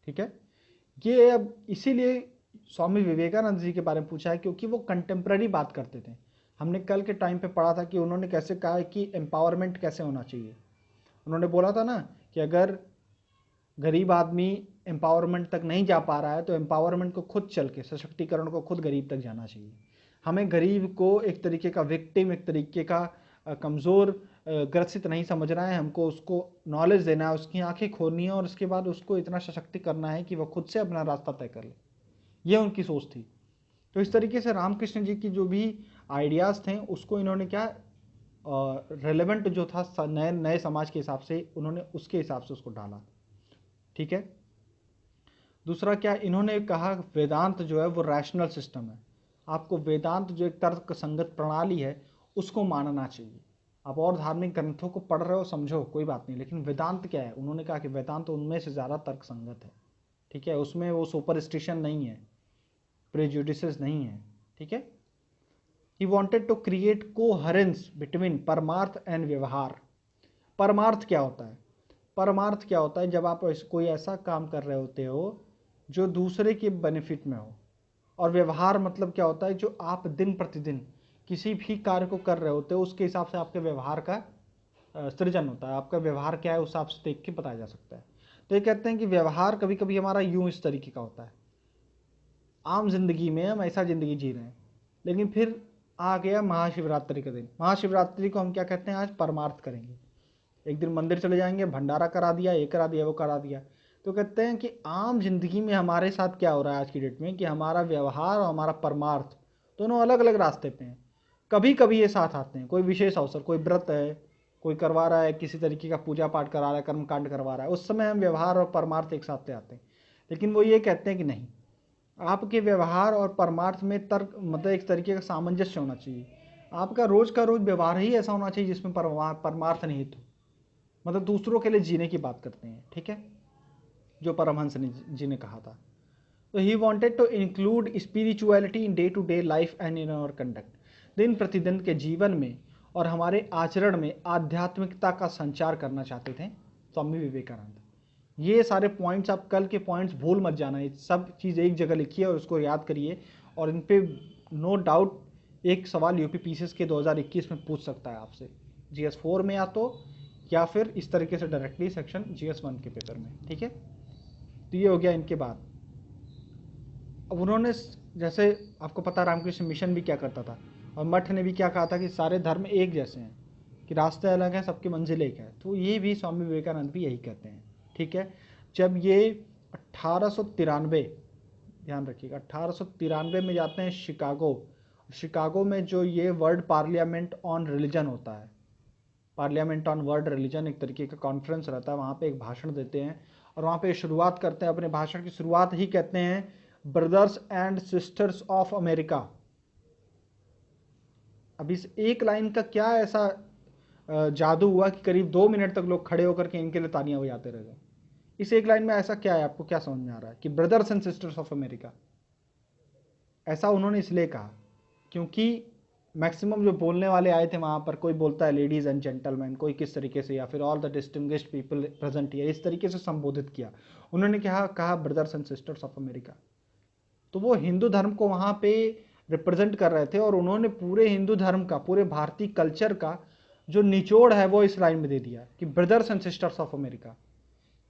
ठीक है, ये अब इसीलिए स्वामी विवेकानंद जी के बारे में पूछा है, क्योंकि वो कंटेम्प्ररी बात करते थे। हमने कल के टाइम पे पढ़ा था कि उन्होंने कैसे कहा है कि एम्पावरमेंट कैसे होना चाहिए। उन्होंने बोला था ना कि अगर गरीब आदमी एम्पावरमेंट तक नहीं जा पा रहा है तो एम्पावरमेंट को खुद चल के, सशक्तिकरण को खुद गरीब तक जाना चाहिए। हमें गरीब को एक तरीके का विक्टिम, एक तरीके का कमज़ोर, ग्रसित नहीं समझना है। हमको उसको नॉलेज देना है, उसकी आंखें खोलनी है और उसके बाद उसको इतना सशक्त करना है कि वह खुद से अपना रास्ता तय कर ले। ये उनकी सोच थी। तो इस तरीके से रामकृष्ण जी की जो भी आइडियाज़ थे उसको इन्होंने क्या रेलेवेंट जो था नए नए समाज के हिसाब से, उन्होंने उसके हिसाब से उसको डाला। ठीक है। दूसरा क्या इन्होंने कहा, वेदांत जो है वो रैशनल सिस्टम है। आपको वेदांत जो एक तर्क संगत प्रणाली है उसको मानना चाहिए। आप और धार्मिक ग्रंथों को पढ़ रहे हो, समझो, कोई बात नहीं, लेकिन वेदांत क्या है? उन्होंने कहा कि वेदांत उनमें से ज़्यादा तर्क संगत है। ठीक है, उसमें वो सुपरस्टिशन नहीं है, प्रेजुडिसेस नहीं है। ठीक है। He wanted to create coherence between परमार्थ एंड व्यवहार। परमार्थ क्या होता है? परमार्थ क्या होता है? जब आप कोई ऐसा काम कर रहे होते हो जो दूसरे के बेनिफिट में हो। और व्यवहार मतलब क्या होता है? जो आप दिन प्रतिदिन किसी भी कार्य को कर रहे होते हो उसके हिसाब से आपके व्यवहार का सृजन होता है। आपका व्यवहार क्या है उस हिसाब से देख के बताया जा सकता है। तो ये कहते हैं कि व्यवहार कभी कभी हमारा यूं इस तरीके का होता है, आम जिंदगी में हम ऐसा जिंदगी जी रहे हैं, लेकिन फिर आ गया महाशिवरात्रि का दिन। महाशिवरात्रि को हम क्या कहते हैं? आज परमार्थ करेंगे। एक दिन मंदिर चले जाएंगे, भंडारा करा दिया, ये करा दिया, वो करा दिया। तो कहते हैं कि आम जिंदगी में हमारे साथ क्या हो रहा है आज की डेट में कि हमारा व्यवहार और हमारा परमार्थ दोनों अलग अलग रास्ते पे हैं। कभी कभी ये साथ आते हैं, कोई विशेष अवसर, कोई व्रत है, कोई करवा रहा है, किसी तरीके का पूजा पाठ करा रहा है, कर्मकांड करवा रहा है, उस समय हम व्यवहार और परमार्थ एक साथ ले आते हैं। लेकिन वो ये कहते हैं कि नहीं, आपके व्यवहार और परमार्थ में तर्क मतलब एक तरीके का सामंजस्य होना चाहिए। आपका रोज का रोज व्यवहार ही ऐसा होना चाहिए जिसमें परमार्थ निहित हो, मतलब दूसरों के लिए जीने की बात करते हैं। ठीक है, जो परमहंस जी ने कहा था। तो he wanted to include spirituality in day to day life and in our conduct. दिन प्रतिदिन के जीवन में और हमारे आचरण में आध्यात्मिकता का संचार करना चाहते थे स्वामी विवेकानंद। ये सारे पॉइंट्स, आप कल के पॉइंट्स भूल मत जाना, ये सब चीज़ एक जगह लिखिए और उसको याद करिए। और इन पे नो डाउट एक सवाल यूपी पीसीएस के 2021 में पूछ सकता है आपसे, GS4 में या फिर इस तरीके से डायरेक्टली सेक्शन GS1 के पेपर में। ठीक है, तो ये हो गया इनके बाद। अब उन्होंने, जैसे आपको पता, रामकृष्ण मिशन भी क्या करता था और मठ ने भी क्या कहा था कि सारे धर्म एक जैसे हैं, कि रास्ते अलग हैं, सबकी मंजिल एक है। तो ये भी स्वामी विवेकानंद भी यही कहते हैं। ठीक है, जब ये 1893, ध्यान रखिएगा, 1893 में जाते हैं शिकागो में जो ये वर्ल्ड पार्लियामेंट ऑन रिलीजन होता है, पार्लियामेंट ऑन वर्ल्ड रिलीजन एक तरीके का कॉन्फ्रेंस रहता है, वहाँ पे एक भाषण देते हैं और वहाँ पे शुरुआत करते हैं। अपने भाषण की शुरुआत ही कहते हैं, brothers and sisters of America. अब इस एक लाइन का क्या ऐसा जादू हुआ कि करीब 2 मिनट तक लोग खड़े होकर के इनके लिए तालियां बजाते रह गए? इस एक लाइन में ऐसा क्या है? आपको क्या समझ में आ रहा है कि brothers and sisters of America? ऐसा उन्होंने इसलिए कहा क्योंकि मैक्सिमम जो बोलने वाले आए थे वहाँ पर, कोई बोलता है लेडीज एंड जेंटलमैन, कोई किस तरीके से, या फिर all the distinguished people present here, इस तरीके से संबोधित किया। उन्होंने कहा brothers and sisters of America. तो वो हिंदू धर्म को वहाँ पे रिप्रेजेंट कर रहे थे और उन्होंने पूरे हिंदू धर्म का, पूरे भारतीय कल्चर का जो निचोड़ है वो इस लाइन में दे दिया कि brothers and sisters of America,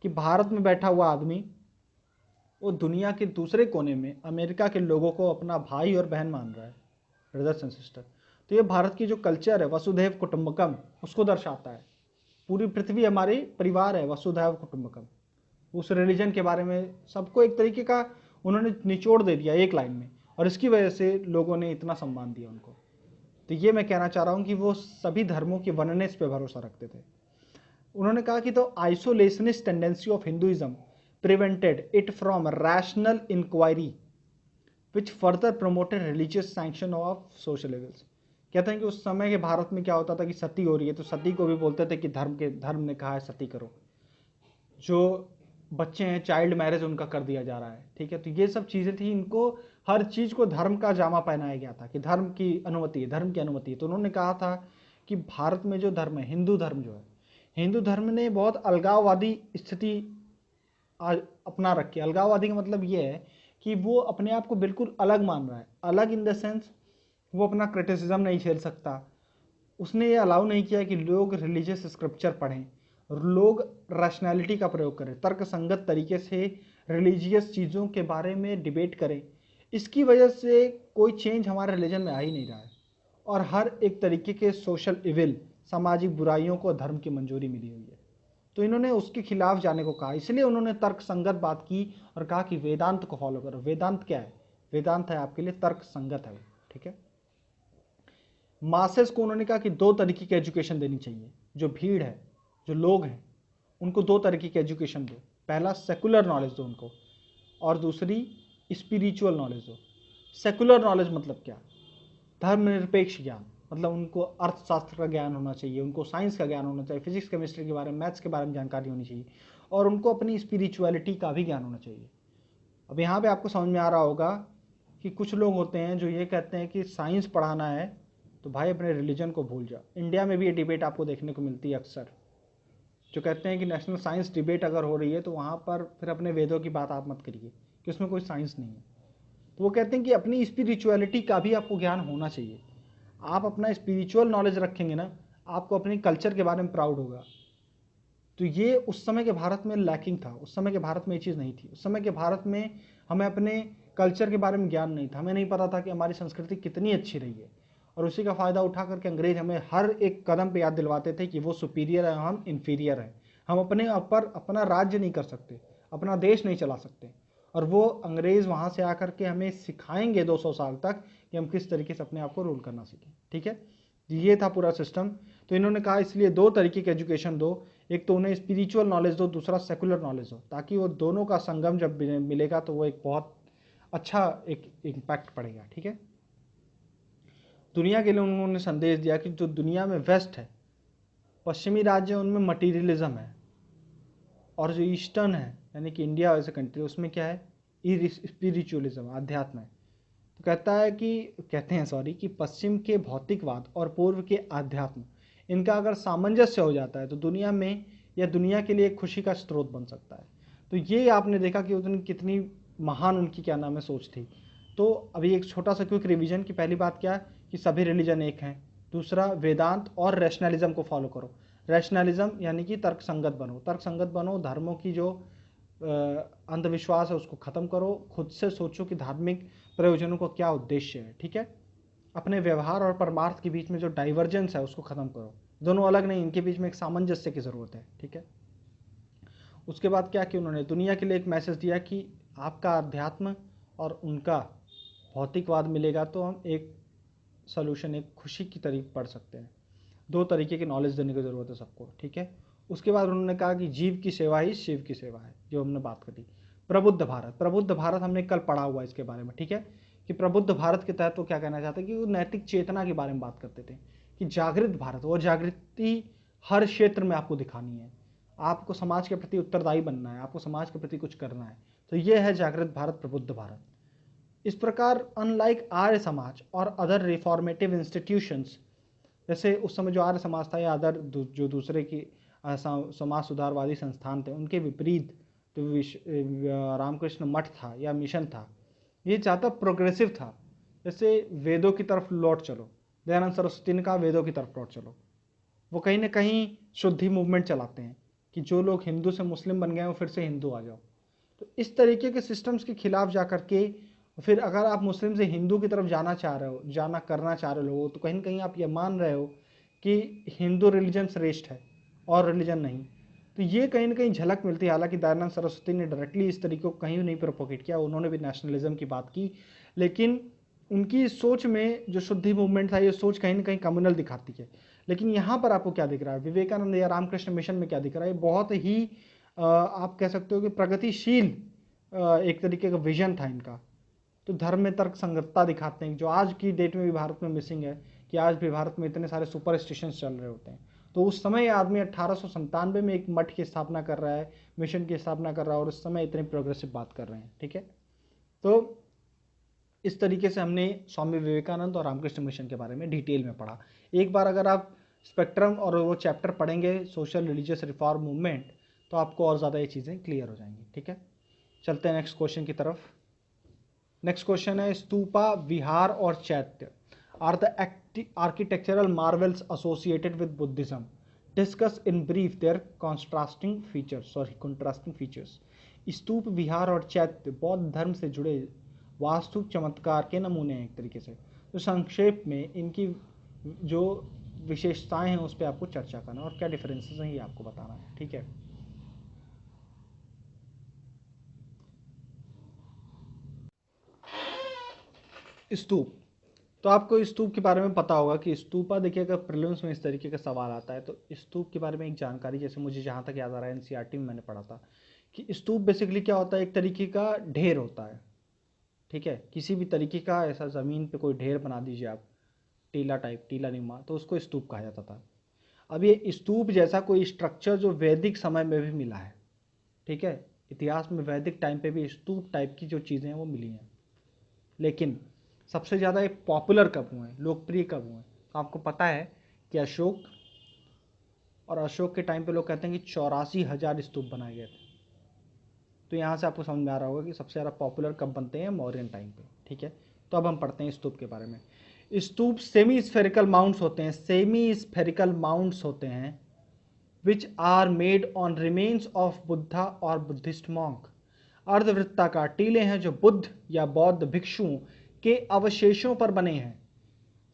कि भारत में बैठा हुआ आदमी वो दुनिया के दूसरे कोने में अमेरिका के लोगों को अपना भाई और बहन मान रहा है, ब्रदर्स एंड सिस्टर। तो ये भारत की जो कल्चर है, वसुधैव कुटुंबकम, उसको दर्शाता है। पूरी पृथ्वी हमारी परिवार है, वसुधैव कुटुंबकम। उस रिलीजन के बारे में सबको एक तरीके का उन्होंने निचोड़ दे दिया एक लाइन में, और इसकी वजह से लोगों ने इतना सम्मान दिया उनको। तो ये मैं कहना चाह रहा हूँ कि वो सभी धर्मों की वननेस पे भरोसा रखते थे। उन्होंने कहा कि the isolationist tendency of Hinduism prevented it from rational inquiry which further promoted religious sanction of social evils. कहते हैं कि उस समय के भारत में क्या होता था कि सती हो रही है तो सती को भी बोलते थे कि धर्म ने कहा है सती करो। जो बच्चे हैं, चाइल्ड मैरिज उनका कर दिया जा रहा है। ठीक है, तो ये सब चीज़ें थी, इनको हर चीज़ को धर्म का जामा पहनाया गया था कि धर्म की अनुमति है, धर्म की अनुमति है। तो उन्होंने कहा था कि भारत में जो धर्म है, हिंदू धर्म जो है, हिंदू धर्म ने बहुत अलगाववादी स्थिति अपना रखी है। अलगाववादी का मतलब ये है कि वो अपने आप को बिल्कुल अलग मान रहा है। अलग इन द सेंस वो अपना क्रिटिसिज्म नहीं झेल सकता। उसने ये अलाउ नहीं किया कि लोग रिलीजियस स्क्रिप्चर पढ़ें, लोग रैशनैलिटी का प्रयोग करें, तर्क संगत तरीके से रिलीजियस चीज़ों के बारे में डिबेट करें, इसकी वजह से कोई चेंज हमारे रिलीजन में आ ही नहीं रहा है। और हर एक तरीके के सोशल इविल, सामाजिक बुराइयों को धर्म की मंजूरी मिली हुई है। तो इन्होंने उसके खिलाफ जाने को कहा, इसलिए उन्होंने तर्क संगत बात की और कहा कि वेदांत को फॉलो करो। वेदांत क्या है? वेदांत है आपके लिए तर्क संगत है वो, ठीक है। मासेस को उन्होंने कहा कि दो तरीके की एजुकेशन देनी चाहिए। जो भीड़ है, जो लोग हैं, उनको दो तरीके की एजुकेशन दो। पहला सेकुलर नॉलेज दो उनको, और दूसरी स्पिरिचुअल नॉलेज दो। सेकुलर नॉलेज मतलब क्या? धर्मनिरपेक्ष ज्ञान, मतलब उनको अर्थशास्त्र का ज्ञान होना चाहिए, उनको साइंस का ज्ञान होना चाहिए, फिजिक्स केमिस्ट्री के बारे में, मैथ्स के बारे में जानकारी होनी चाहिए, और उनको अपनी स्पिरिचुअलिटी का भी ज्ञान होना चाहिए। अब यहाँ पे आपको समझ में आ रहा होगा कि कुछ लोग होते हैं जो ये कहते हैं कि साइंस पढ़ाना है तो भाई अपने रिलीजन को भूल जा। इंडिया में भी ये डिबेट आपको देखने को मिलती है अक्सर, जो कहते हैं कि नेशनल साइंस डिबेट अगर हो रही है तो वहाँ पर फिर अपने वेदों की बात आप मत करिए कि उसमें कोई साइंस नहीं है। तो वो कहते हैं कि अपनी स्पिरिचुअलिटी का भी आपको ज्ञान होना चाहिए। आप अपना स्पिरिचुअल नॉलेज रखेंगे ना, आपको अपने कल्चर के बारे में प्राउड होगा। तो ये उस समय के भारत में लैकिंग था, उस समय के भारत में ये चीज़ नहीं थी। उस समय के भारत में हमें अपने कल्चर के बारे में ज्ञान नहीं था, हमें नहीं पता था कि हमारी संस्कृति कितनी अच्छी रही है, और उसी का फ़ायदा उठा करके अंग्रेज हमें हर एक कदम पे याद दिलवाते थे कि वो सुपीरियर है, हम इन्फीरियर हैं, हम अपने ऊपर अपना राज्य नहीं कर सकते, अपना देश नहीं चला सकते। और वो अंग्रेज़ वहाँ से आकर के हमें सिखाएंगे 200 साल तक कि हम किस तरीके से अपने आप को रूल करना सीखें, ठीक है। ये था पूरा सिस्टम। तो इन्होंने कहा इसलिए दो तरीके की एजुकेशन दो, एक तो उन्हें स्पिरिचुअल नॉलेज दो, दूसरा सेकुलर नॉलेज दो, ताकि वो दोनों का संगम जब मिलेगा तो वो एक बहुत अच्छा एक इम्पैक्ट पड़ेगा, ठीक है। दुनिया के लिए उन्होंने संदेश दिया कि जो दुनिया में वेस्ट है, पश्चिमी राज्य, उनमें मटीरियलिज्म है, और जो ईस्टर्न है यानी कि इंडिया एज ए कंट्री, उसमें क्या है? स्पिरिचुअलिज्म, अध्यात्म है। तो कहते हैं कि पश्चिम के भौतिकवाद और पूर्व के आध्यात्म, इनका अगर सामंजस्य हो जाता है तो दुनिया में या दुनिया के लिए एक खुशी का स्रोत बन सकता है। तो ये आपने देखा कि उतनी कितनी महान उनकी क्या नाम है सोच थी। तो अभी एक छोटा सा क्विक रिवीजन की पहली बात क्या कि सभी रिलीजन एक हैं। दूसरा, वेदांत और रैशनलिज्म को फॉलो करो। रैशनलिज्म यानी कि तर्क संगत बनो, तर्क संगत बनो, धर्मों की जो अंधविश्वास है उसको ख़त्म करो, खुद से सोचो कि धार्मिक प्रयोजनों का क्या उद्देश्य है, ठीक है। अपने व्यवहार और परमार्थ के बीच में जो डाइवर्जेंस है उसको ख़त्म करो, दोनों अलग नहीं, इनके बीच में एक सामंजस्य की ज़रूरत है, ठीक है। उसके बाद क्या कि उन्होंने दुनिया के लिए एक मैसेज दिया कि आपका अध्यात्म और उनका भौतिकवाद मिलेगा तो हम एक सोल्यूशन, एक खुशी की तरफ पढ़ सकते हैं। दो तरीके की नॉलेज देने की ज़रूरत है सबको, ठीक है। उसके बाद उन्होंने कहा कि जीव की सेवा ही शिव की सेवा है, जो हमने बात करी। प्रबुद्ध भारत, प्रबुद्ध भारत हमने कल पढ़ा हुआ है इसके बारे में, ठीक है, कि प्रबुद्ध भारत के तहत वो क्या कहना चाहते हैं कि वो नैतिक चेतना के बारे में बात करते थे कि जागृत भारत, वो जागृति हर क्षेत्र में आपको दिखानी है, आपको समाज के प्रति उत्तरदायी बनना है, आपको समाज के प्रति कुछ करना है। तो ये है जागृत भारत, प्रबुद्ध भारत। इस प्रकार अनलाइक आर्य समाज और अदर रिफॉर्मेटिव इंस्टीट्यूशंस, जैसे उस समय जो आर्य समाज था या अदर जो दूसरे की समाज सुधारवादी संस्थान थे, उनके विपरीत जो रामकृष्ण मठ था या मिशन था, ये ज़्यादा प्रोग्रेसिव था। जैसे वेदों की तरफ लौट चलो, दयानंद सरस्वती ने कहा वेदों की तरफ लौट चलो। वो कहीं ना कहीं शुद्धि मूवमेंट चलाते हैं कि जो लोग हिंदू से मुस्लिम बन गए वो फिर से हिंदू आ जाओ। तो इस तरीके के सिस्टम्स के खिलाफ जा करके फिर अगर आप मुस्लिम से हिंदू की तरफ जाना चाह रहे हो, करना चाह रहे हो, तो कहीं ना कहीं आप ये मान रहे हो कि हिंदू रिलीजन श्रेष्ठ है और रिलीजन नहीं। तो ये कहीं ना कहीं झलक मिलती है। हालांकि दयानंद सरस्वती ने डायरेक्टली इस तरीके को कहीं नहीं प्रोपोगेट किया, उन्होंने भी नेशनलिज्म की बात की, लेकिन उनकी सोच में जो शुद्धि मूवमेंट था, ये सोच कहीं ना कहीं कम्युनल दिखाती है। लेकिन यहाँ पर आपको क्या दिख रहा है? विवेकानंद या रामकृष्ण मिशन में क्या दिख रहा है? बहुत ही आप कह सकते हो कि प्रगतिशील एक तरीके का विजन था इनका। तो धर्म में तर्क संगतता दिखाते हैं, जो आज की डेट में भी भारत में मिसिंग है, कि आज भी भारत में इतने सारे सुपर स्टेशन चल रहे होते हैं। तो उस समय आदमी 1897 में एक मठ की स्थापना कर रहा है, मिशन की स्थापना कर रहा है, और उस समय इतनी प्रोग्रेसिव बात कर रहे हैं, ठीक है। तो इस तरीके से हमने स्वामी विवेकानंद और रामकृष्ण मिशन के बारे में डिटेल में पढ़ा। एक बार अगर आप स्पेक्ट्रम और वो चैप्टर पढ़ेंगे सोशल रिलीजियस रिफॉर्म मूवमेंट, तो आपको और ज़्यादा ये चीज़ें क्लियर हो जाएंगी, ठीक है। चलते हैं नेक्स्ट क्वेश्चन की तरफ। नेक्स्ट क्वेश्चन है, स्तूपा, विहार और chaitya are the architectural marvels associated with Buddhism. Discuss in brief their contrasting features. स्तूप, विहार और चैत्य बौद्ध धर्म से जुड़े वास्तु चमत्कार के नमूने हैं एक तरीके से। तो संक्षेप में इनकी जो विशेषताएं हैं उस पर आपको चर्चा करना और क्या डिफरेंसेस हैं ये आपको बताना है, ठीक है। स्तूप, तो आपको स्तूप के बारे में पता होगा कि स्तूपा, देखिए अगर प्रीलिम्स में इस तरीके का सवाल आता है तो स्तूप के बारे में एक जानकारी, जैसे मुझे जहाँ तक याद आ रहा है एनसीईआरटी में मैंने पढ़ा था कि स्तूप बेसिकली क्या होता है, एक तरीके का ढेर होता है, ठीक है। किसी भी तरीके का ऐसा ज़मीन पे कोई ढेर बना दीजिए आप, टीला टाइप, टीला नुमा, तो उसको स्तूप कहा जाता था। अब ये स्तूप जैसा कोई स्ट्रक्चर जो वैदिक समय में भी मिला है, ठीक है, इतिहास में वैदिक टाइम पे भी स्तूप टाइप की जो चीज़ें हैं वो मिली हैं, लेकिन सबसे ज़्यादा ये पॉपुलर कब हुए हैं, लोकप्रिय कब हुए हैं? तो आपको पता है कि अशोक के टाइम पे लोग कहते हैं कि 84,000 स्तूप बनाए गए थे। तो यहाँ से आपको समझ में आ रहा होगा कि सबसे ज़्यादा पॉपुलर कब बनते हैं, मौर्यन टाइम पे, ठीक है। तो अब हम पढ़ते हैं स्तूप के बारे में। स्तूप सेमी स्फेरिकल माउंट्स होते हैं which are made on remains of Buddha और बुद्धिस्ट मॉन्क। अर्धवृत्ताकार टीले हैं जो बुद्ध या बौद्ध भिक्षुओं के अवशेषों पर बने हैं।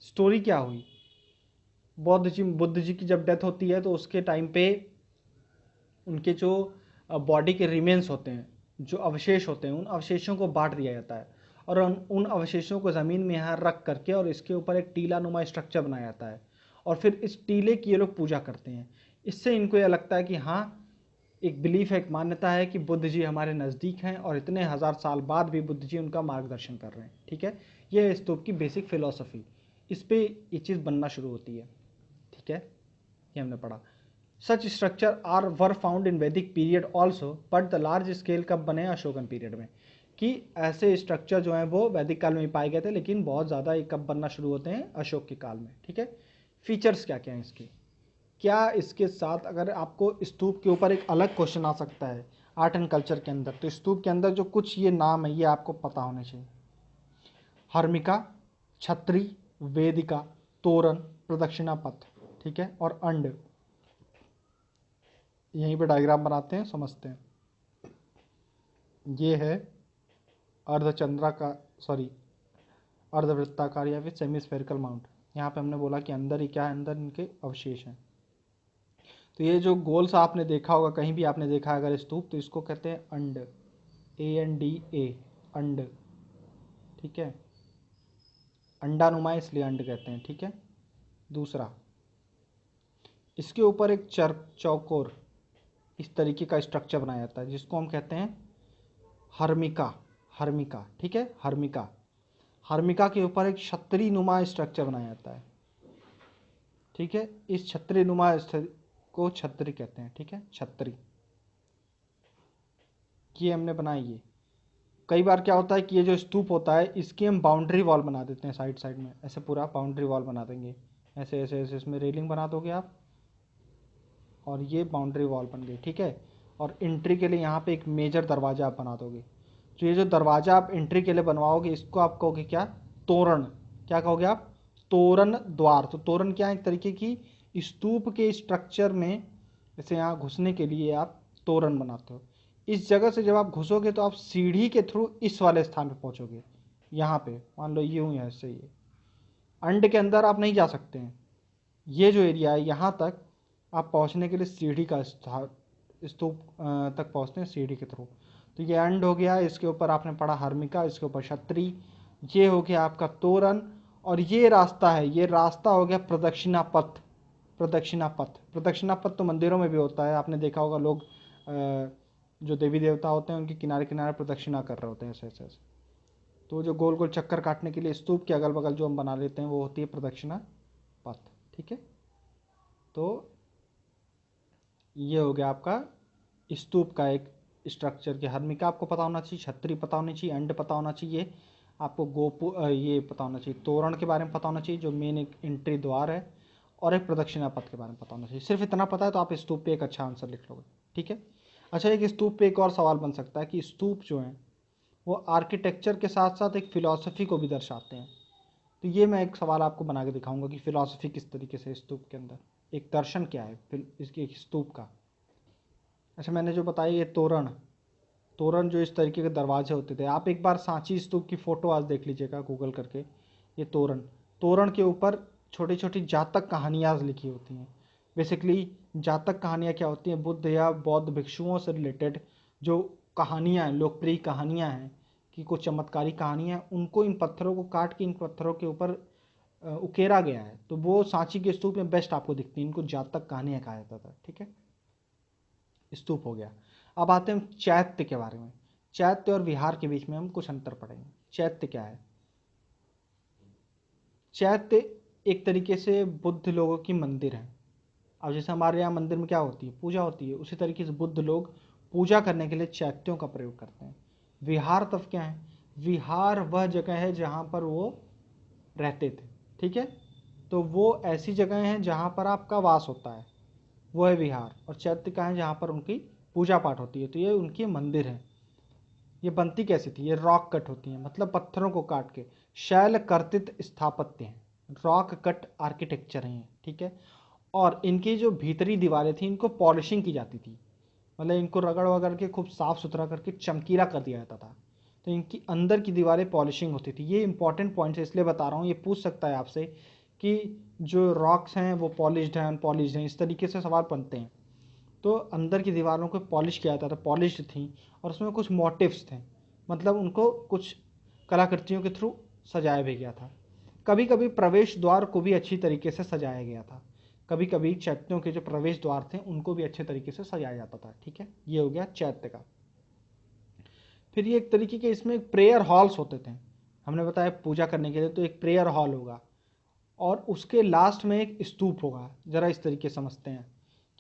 स्टोरी क्या हुई, बुद्ध जी की जब डेथ होती है तो उसके टाइम पे उनके जो बॉडी के रिमेन्स होते हैं, जो अवशेष होते हैं, उन अवशेषों को बांट दिया जाता है और उन अवशेषों को ज़मीन में यहाँ रख करके और इसके ऊपर एक टीला नुमा स्ट्रक्चर बनाया जाता है और फिर इस टीले की ये लोग पूजा करते हैं। इससे इनको यह लगता है कि हाँ, एक बिलीफ है, एक मान्यता है कि बुद्ध जी हमारे नज़दीक हैं और इतने हज़ार साल बाद भी बुद्ध जी उनका मार्गदर्शन कर रहे हैं, ठीक है। ये है स्तूप की बेसिक फिलॉसफी, इस पे ये चीज़ बनना शुरू होती है, ठीक है, ये हमने पढ़ा। सच स्ट्रक्चर वर फाउंड इन वैदिक period also, but the large scale कब बने, अशोकन पीरियड में, कि ऐसे स्ट्रक्चर जो हैं वो वैदिक काल में ही पाए गए थे, लेकिन बहुत ज़्यादा ये कब बनना शुरू होते हैं, अशोक के काल में, ठीक है। फीचर्स क्या क्या हैं इसके, क्या इसके साथ अगर आपको स्तूप के ऊपर एक अलग क्वेश्चन आ सकता है आर्ट एंड कल्चर के अंदर, तो स्तूप के अंदर जो कुछ ये नाम है ये आपको पता होने चाहिए। हर्मिका, छत्री, वेदिका, तोरण, प्रदक्षिणा पथ, ठीक है, और अंड। यहीं पे डायग्राम बनाते हैं, समझते हैं। ये है अर्धवृत्ताकार या फिर सेमी स्फेरिकल माउंट। यहाँ पे हमने बोला कि अंदर ही क्या है, अंदर इनके अवशेष हैं। तो ये जो गोल सा आपने देखा होगा, कहीं भी आपने देखा अगर स्तूप, तो इसको कहते हैं अंड, ANDA, अंड, ठीक है, अंडानुमा इसलिए अंड कहते हैं, ठीक है। दूसरा, इसके ऊपर एक चौकोर इस तरीके का स्ट्रक्चर बनाया जाता है जिसको हम कहते हैं हर्मिका, ठीक है, हर्मिका के ऊपर एक छतरी नुमा स्ट्रक्चर बनाया जाता है, ठीक है। इस छतरी नुमा को छतरी कहते हैं, ठीक है, छतरी, ये हमने बनाई। ये कई बार क्या होता है कि ये जो स्तूप होता है इसकी हम बाउंड्री वॉल बना देते हैं, साइड में ऐसे पूरा बाउंड्री वॉल बना देंगे, ऐसे ऐसे ऐसे इसमें रेलिंग बना दोगे आप और ये बाउंड्री वॉल बन गई, ठीक है। और एंट्री के लिए यहाँ पे एक मेजर दरवाज़ा आप बना दोगे। तो ये जो दरवाज़ा आप एंट्री के लिए बनवाओगे इसको आप कहोगे क्या, तोरण। क्या कहोगे आप, तोरण द्वार। तो तोरण क्या है, एक तरीके की स्तूप के स्ट्रक्चर में जैसे यहाँ घुसने के लिए आप तोरण बनाते हो। इस जगह से जब आप घुसोगे तो आप सीढ़ी के थ्रू इस वाले स्थान पे पहुँचोगे। यहाँ पे मान लो यूँ है, ऐसे ही अंड के अंदर आप नहीं जा सकते हैं, ये जो एरिया है यहाँ तक आप पहुँचने के लिए सीढ़ी का स्तूप तक पहुँचते हैं सीढ़ी के थ्रू। तो ये अंड हो गया, इसके ऊपर आपने पढ़ा हर्मिका, इसके ऊपर छतरी, ये हो गया आपका तोरण, और ये रास्ता है, ये रास्ता हो गया प्रदक्षिणा पथ तो मंदिरों में भी होता है, आपने देखा होगा लोग जो देवी देवता होते हैं उनके किनारे किनारे प्रदक्षिणा कर रहे होते हैं ऐसे ऐसे। तो जो गोल गोल चक्कर काटने के लिए स्तूप के अगल बगल जो हम बना लेते हैं वो होती है प्रदक्षिणा पथ, ठीक है। तो ये हो गया आपका स्तूप का एक स्ट्रक्चर के। हर्मिका आपको पता होना चाहिए, छतरी पता होनी चाहिए, अंड पता होना चाहिए, आपको ये पता होना चाहिए, तोरण के बारे में पता होना चाहिए जो मेन एक एंट्री द्वार है, और एक प्रदक्षिणा पथ के बारे में पता होना चाहिए। सिर्फ इतना पता है तो आप स्तूप पे एक अच्छा आंसर लिख लोगे, ठीक है। अच्छा, एक स्तूप पे एक और सवाल बन सकता है कि स्तूप जो हैं वो आर्किटेक्चर के साथ साथ एक फ़िलासफ़ी को भी दर्शाते हैं। तो ये मैं एक सवाल आपको बना के दिखाऊंगा कि फ़िलासफ़ी किस तरीके से स्तूप के अंदर, एक दर्शन क्या है फिर इसके एक स्तूप का। अच्छा, मैंने जो बताया ये तोरण, तोरण जो इस तरीके के दरवाजे होते थे, आप एक बार सांची स्तूप की फ़ोटो आज देख लीजिएगा गूगल करके। ये तोरण, तोरण के ऊपर छोटी छोटी जातक कहानियाँ लिखी होती हैं। बेसिकली जातक कहानियाँ क्या होती हैं, बुद्ध या बौद्ध भिक्षुओं से रिलेटेड जो कहानियाँ हैं, लोकप्रिय कहानियाँ हैं कि कुछ चमत्कारी कहानियाँ हैं, उनको इन पत्थरों को काट के इन पत्थरों के ऊपर उकेरा गया है। तो वो सांची के स्तूप में बेस्ट आपको दिखती है, इनको जातक कहानियाँ कहा जाता था। ठीक है, स्तूप हो गया। अब आते हैं चैत्य के बारे में। चैत्य और विहार के बीच में हम कुछ अंतर पढ़ेंगे। चैत्य क्या है? चैत्य एक तरीके से बुद्ध लोगों की मंदिर है। अब जैसे हमारे यहाँ मंदिर में क्या होती है, पूजा होती है, उसी तरीके से बुद्ध लोग पूजा करने के लिए चैत्यों का प्रयोग करते हैं। विहार तब क्या है? विहार वह जगह है जहाँ पर वो रहते थे। ठीक है, तो वो ऐसी जगह हैं जहाँ पर आपका वास होता है, वो है विहार। और चैत्य का है जहाँ पर उनकी पूजा पाठ होती है, तो ये उनकी मंदिर है। ये बनती कैसी थी? ये रॉक कट होती हैं, मतलब पत्थरों को काट के शैल कर्तित स्थापत्य हैं, रॉक कट आर्किटेक्चर हैं। ठीक है, और इनकी जो भीतरी दीवारें थी इनको पॉलिशिंग की जाती थी, मतलब इनको रगड़ वगड़ के खूब साफ सुथरा करके चमकीला कर दिया जाता था। तो इनकी अंदर की दीवारें पॉलिशिंग होती थी। ये इंपॉर्टेंट पॉइंट्स है, इसलिए बता रहा हूँ, ये पूछ सकता है आपसे कि जो रॉक्स हैं वो पॉलिश्ड हैं अनपॉलिश्ड हैं, इस तरीके से सवाल बनते हैं। तो अंदर की दीवारों को पॉलिश किया जाता था, पॉलिश्ड थी, और उसमें कुछ मोटिव्स थे, मतलब उनको कुछ कलाकृतियों के थ्रू सजाया भी गया था। कभी कभी प्रवेश द्वार को भी अच्छी तरीके से सजाया गया था, कभी कभी चैत्यों के जो प्रवेश द्वार थे उनको भी अच्छे तरीके से सजाया जाता था। ठीक है, ये हो गया चैत्य का। फिर ये एक तरीके के इसमें प्रेयर हॉल्स होते थे, हमने बताया पूजा करने के लिए, तो एक प्रेयर हॉल होगा और उसके लास्ट में एक स्तूप होगा। ज़रा इस तरीके समझते हैं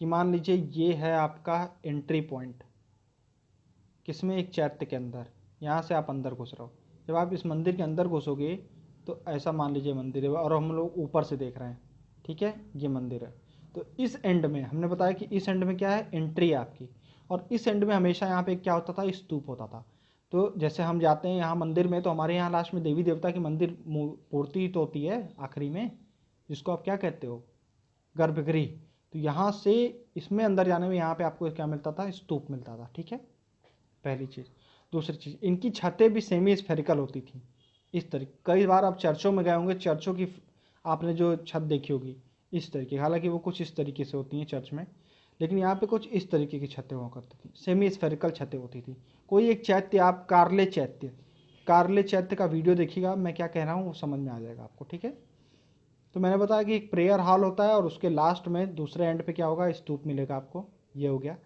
कि मान लीजिए ये है आपका एंट्री पॉइंट, किसमें? एक चैत्य के अंदर। यहाँ से आप अंदर घुस रहे हो, जब आप इस मंदिर के अंदर घुसोगे तो ऐसा मान लीजिए मंदिर है और हम लोग ऊपर से देख रहे हैं। ठीक है, ये मंदिर है। तो इस एंड में हमने बताया कि इस एंड में क्या है? एंट्री है आपकी, और इस एंड में हमेशा यहाँ पे क्या होता था? स्तूप होता था। तो जैसे हम जाते हैं यहाँ मंदिर में, तो हमारे यहाँ लास्ट में देवी देवता की मंदिर मूर्ति तो होती है आखिरी में, जिसको आप क्या कहते हो? गर्भगृह। तो यहाँ से इसमें अंदर जाने में यहाँ पे आपको क्या मिलता था? स्तूप मिलता था। ठीक है, पहली चीज़। दूसरी चीज़, इनकी छतें भी सेमी स्फेरिकल होती थी इस तरीके। कई बार आप चर्चों में गए होंगे, चर्चों की आपने जो छत देखी होगी इस तरीके, हालांकि वो कुछ इस तरीके से होती हैं चर्च में, लेकिन यहाँ पे कुछ इस तरीके की छतें हुआ करती थी, सेमी स्फेरिकल छतें होती थी। कोई एक चैत्य, आप कारले चैत्य, कारले चैत्य का वीडियो देखिएगा, मैं क्या कह रहा हूँ वो समझ में आ जाएगा आपको। ठीक है, तो मैंने बताया कि एक प्रेयर हॉल होता है और उसके लास्ट में दूसरे एंड पे क्या होगा? स्तूप मिलेगा आपको। ये हो गया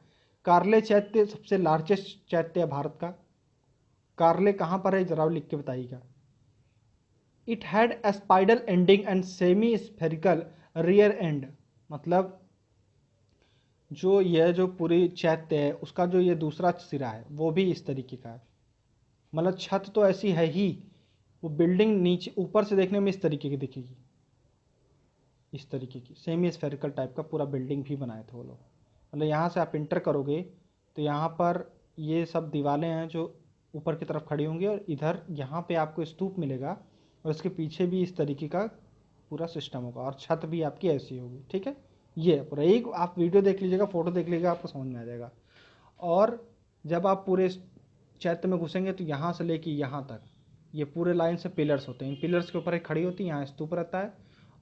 कारले चैत्य, सबसे लार्जेस्ट चैत्य है भारत का। कारले कहाँ पर है जरा लिख के बताइएगा। It had a spindle ending and semi spherical rear end, मतलब जो यह जो पूरी चैत्य है उसका जो ये दूसरा सिरा है वो भी इस तरीके का है, मतलब छत तो ऐसी है ही, वो बिल्डिंग नीचे ऊपर से देखने में इस तरीके की दिखेगी, इस तरीके की सेमी स्फेरिकल टाइप का पूरा बिल्डिंग भी बनाए थे वो लोग। मतलब यहाँ से आप इंटर करोगे तो यहाँ पर ये सब दीवारें हैं जो ऊपर की तरफ खड़ी होंगी, और इधर यहाँ पे आपको स्तूप मिलेगा, और इसके पीछे भी इस तरीके का पूरा सिस्टम होगा, और छत भी आपकी ऐसी होगी। ठीक है, ये है पूरा। एक आप वीडियो देख लीजिएगा, फोटो देख लीजिएगा, आपको समझ में आ जाएगा। और जब आप पूरे चैत्य में घुसेंगे तो यहाँ से लेके यहाँ तक ये पूरे लाइन से पिलर्स होते हैं, इन पिलर्स के ऊपर एक खड़ी होती है, यहाँ स्तूप रहता है,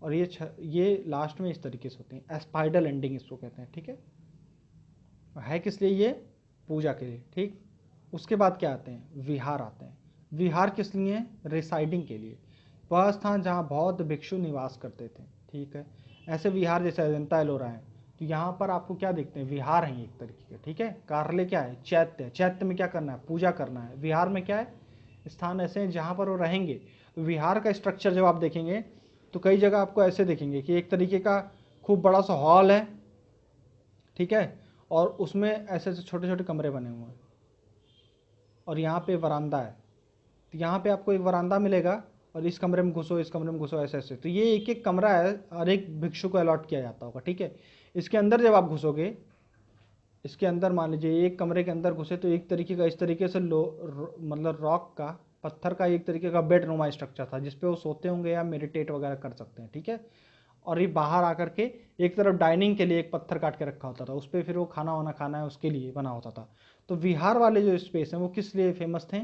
और ये लास्ट में इस तरीके से होते हैं, स्पाइडल एंडिंग इसको कहते हैं। ठीक है किस लिए? ये पूजा के लिए। ठीक, उसके बाद क्या आते हैं? विहार आते हैं। विहार किस लिए? रिसाइडिंग के लिए, वह स्थान जहाँ बौद्ध भिक्षु निवास करते थे। ठीक है, ऐसे विहार जैसे अजंता एलोरा है, तो यहाँ पर आपको क्या देखते हैं? विहार हैं एक तरीके के। ठीक है, कारले क्या है? चैत्य। चैत्य में क्या करना है? पूजा करना है। विहार में क्या है? स्थान ऐसे हैं जहाँ पर वो रहेंगे। विहार का स्ट्रक्चर जब आप देखेंगे तो कई जगह आपको ऐसे देखेंगे कि एक तरीके का खूब बड़ा सा हॉल है, ठीक है, और उसमें ऐसे ऐसे छोटे छोटे कमरे बने हुए हैं, और यहाँ पे वरांदा है, तो यहाँ पे आपको एक वरांदा मिलेगा, और इस कमरे में घुसो, इस कमरे में घुसो, ऐसे ऐसे। तो ये एक एक कमरा है और एक भिक्षु को अलॉट किया जाता होगा। ठीक है, इसके अंदर जब आप घुसोगे, इसके अंदर मान लीजिए एक कमरे के अंदर घुसे तो एक तरीके का इस तरीके से मतलब रॉक का, पत्थर का एक तरीके का बेड नुमा स्ट्रक्चर था, जिसपे वो सोते होंगे या मेडिटेट वगैरह कर सकते हैं। ठीक है, और ये बाहर आकर के एक तरफ डाइनिंग के लिए एक पत्थर काट के रखा होता था, उस पर फिर वो खाना वाना खाना है उसके लिए बना होता था। तो विहार वाले जो स्पेस हैं वो किस लिए फेमस थे?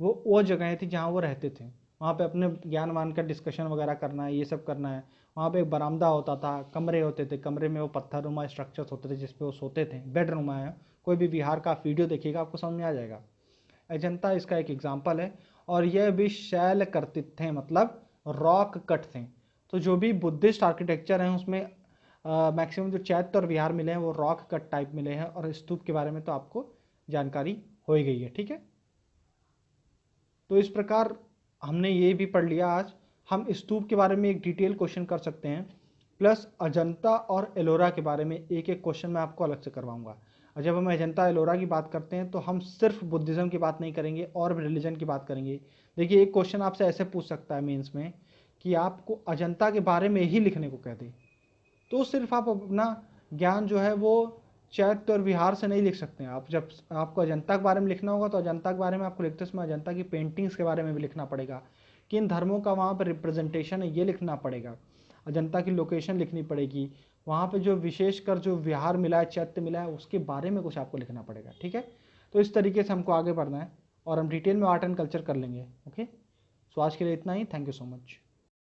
वो जगहें थी जहाँ वो रहते थे, वहाँ पे अपने ज्ञान मान का डिस्कशन वगैरह करना है, ये सब करना है। वहाँ पे एक बरामदा होता था, कमरे होते थे, कमरे में वो पत्थरनुमा स्ट्रक्चर्स होते थे जिसपे वो सोते थे, बेडनुमा है। कोई भी बिहार का वीडियो देखिएगा आपको समझ में आ जाएगा। अजंता इसका एक एग्जाम्पल है। और यह भी शैल कर्तित थे, मतलब रॉक कट थे। तो जो भी बुद्धिस्ट आर्किटेक्चर हैं उसमें मैक्सिमम जो चैत्य और विहार मिले हैं वो रॉक कट टाइप मिले हैं। और स्तूप के बारे में तो आपको जानकारी हो ही गई है, ठीक है। तो इस प्रकार हमने ये भी पढ़ लिया आज। हम स्तूप के बारे में एक डिटेल क्वेश्चन कर सकते हैं, प्लस अजंता और एलोरा के बारे में एक एक क्वेश्चन मैं आपको अलग से करवाऊंगा। और जब हम अजंता एलोरा की बात करते हैं तो हम सिर्फ बुद्धिज़्म की बात नहीं करेंगे और भी रिलीजन की बात करेंगे। देखिए एक क्वेश्चन आपसे ऐसे पूछ सकता है मेंस में कि आपको अजंता के बारे में ही लिखने को कह दे, तो सिर्फ आप अपना ज्ञान जो है वो चैत्य और विहार से नहीं लिख सकते हैं। आप जब आपको अजंता के बारे में लिखना होगा तो अजंता के बारे में आपको लिखते समय अजंता की पेंटिंग्स के बारे में भी लिखना पड़ेगा, किन धर्मों का वहाँ पर रिप्रेजेंटेशन है ये लिखना पड़ेगा, अजंता की लोकेशन लिखनी पड़ेगी, वहाँ पे जो विशेषकर जो विहार मिला है, चैत्य मिला है, उसके बारे में कुछ आपको लिखना पड़ेगा, ठीक है। तो इस तरीके से हमको आगे बढ़ना है और हम डिटेल में आर्ट एंड कल्चर कर लेंगे। ओके, सो आज के लिए इतना ही। Thank you so much.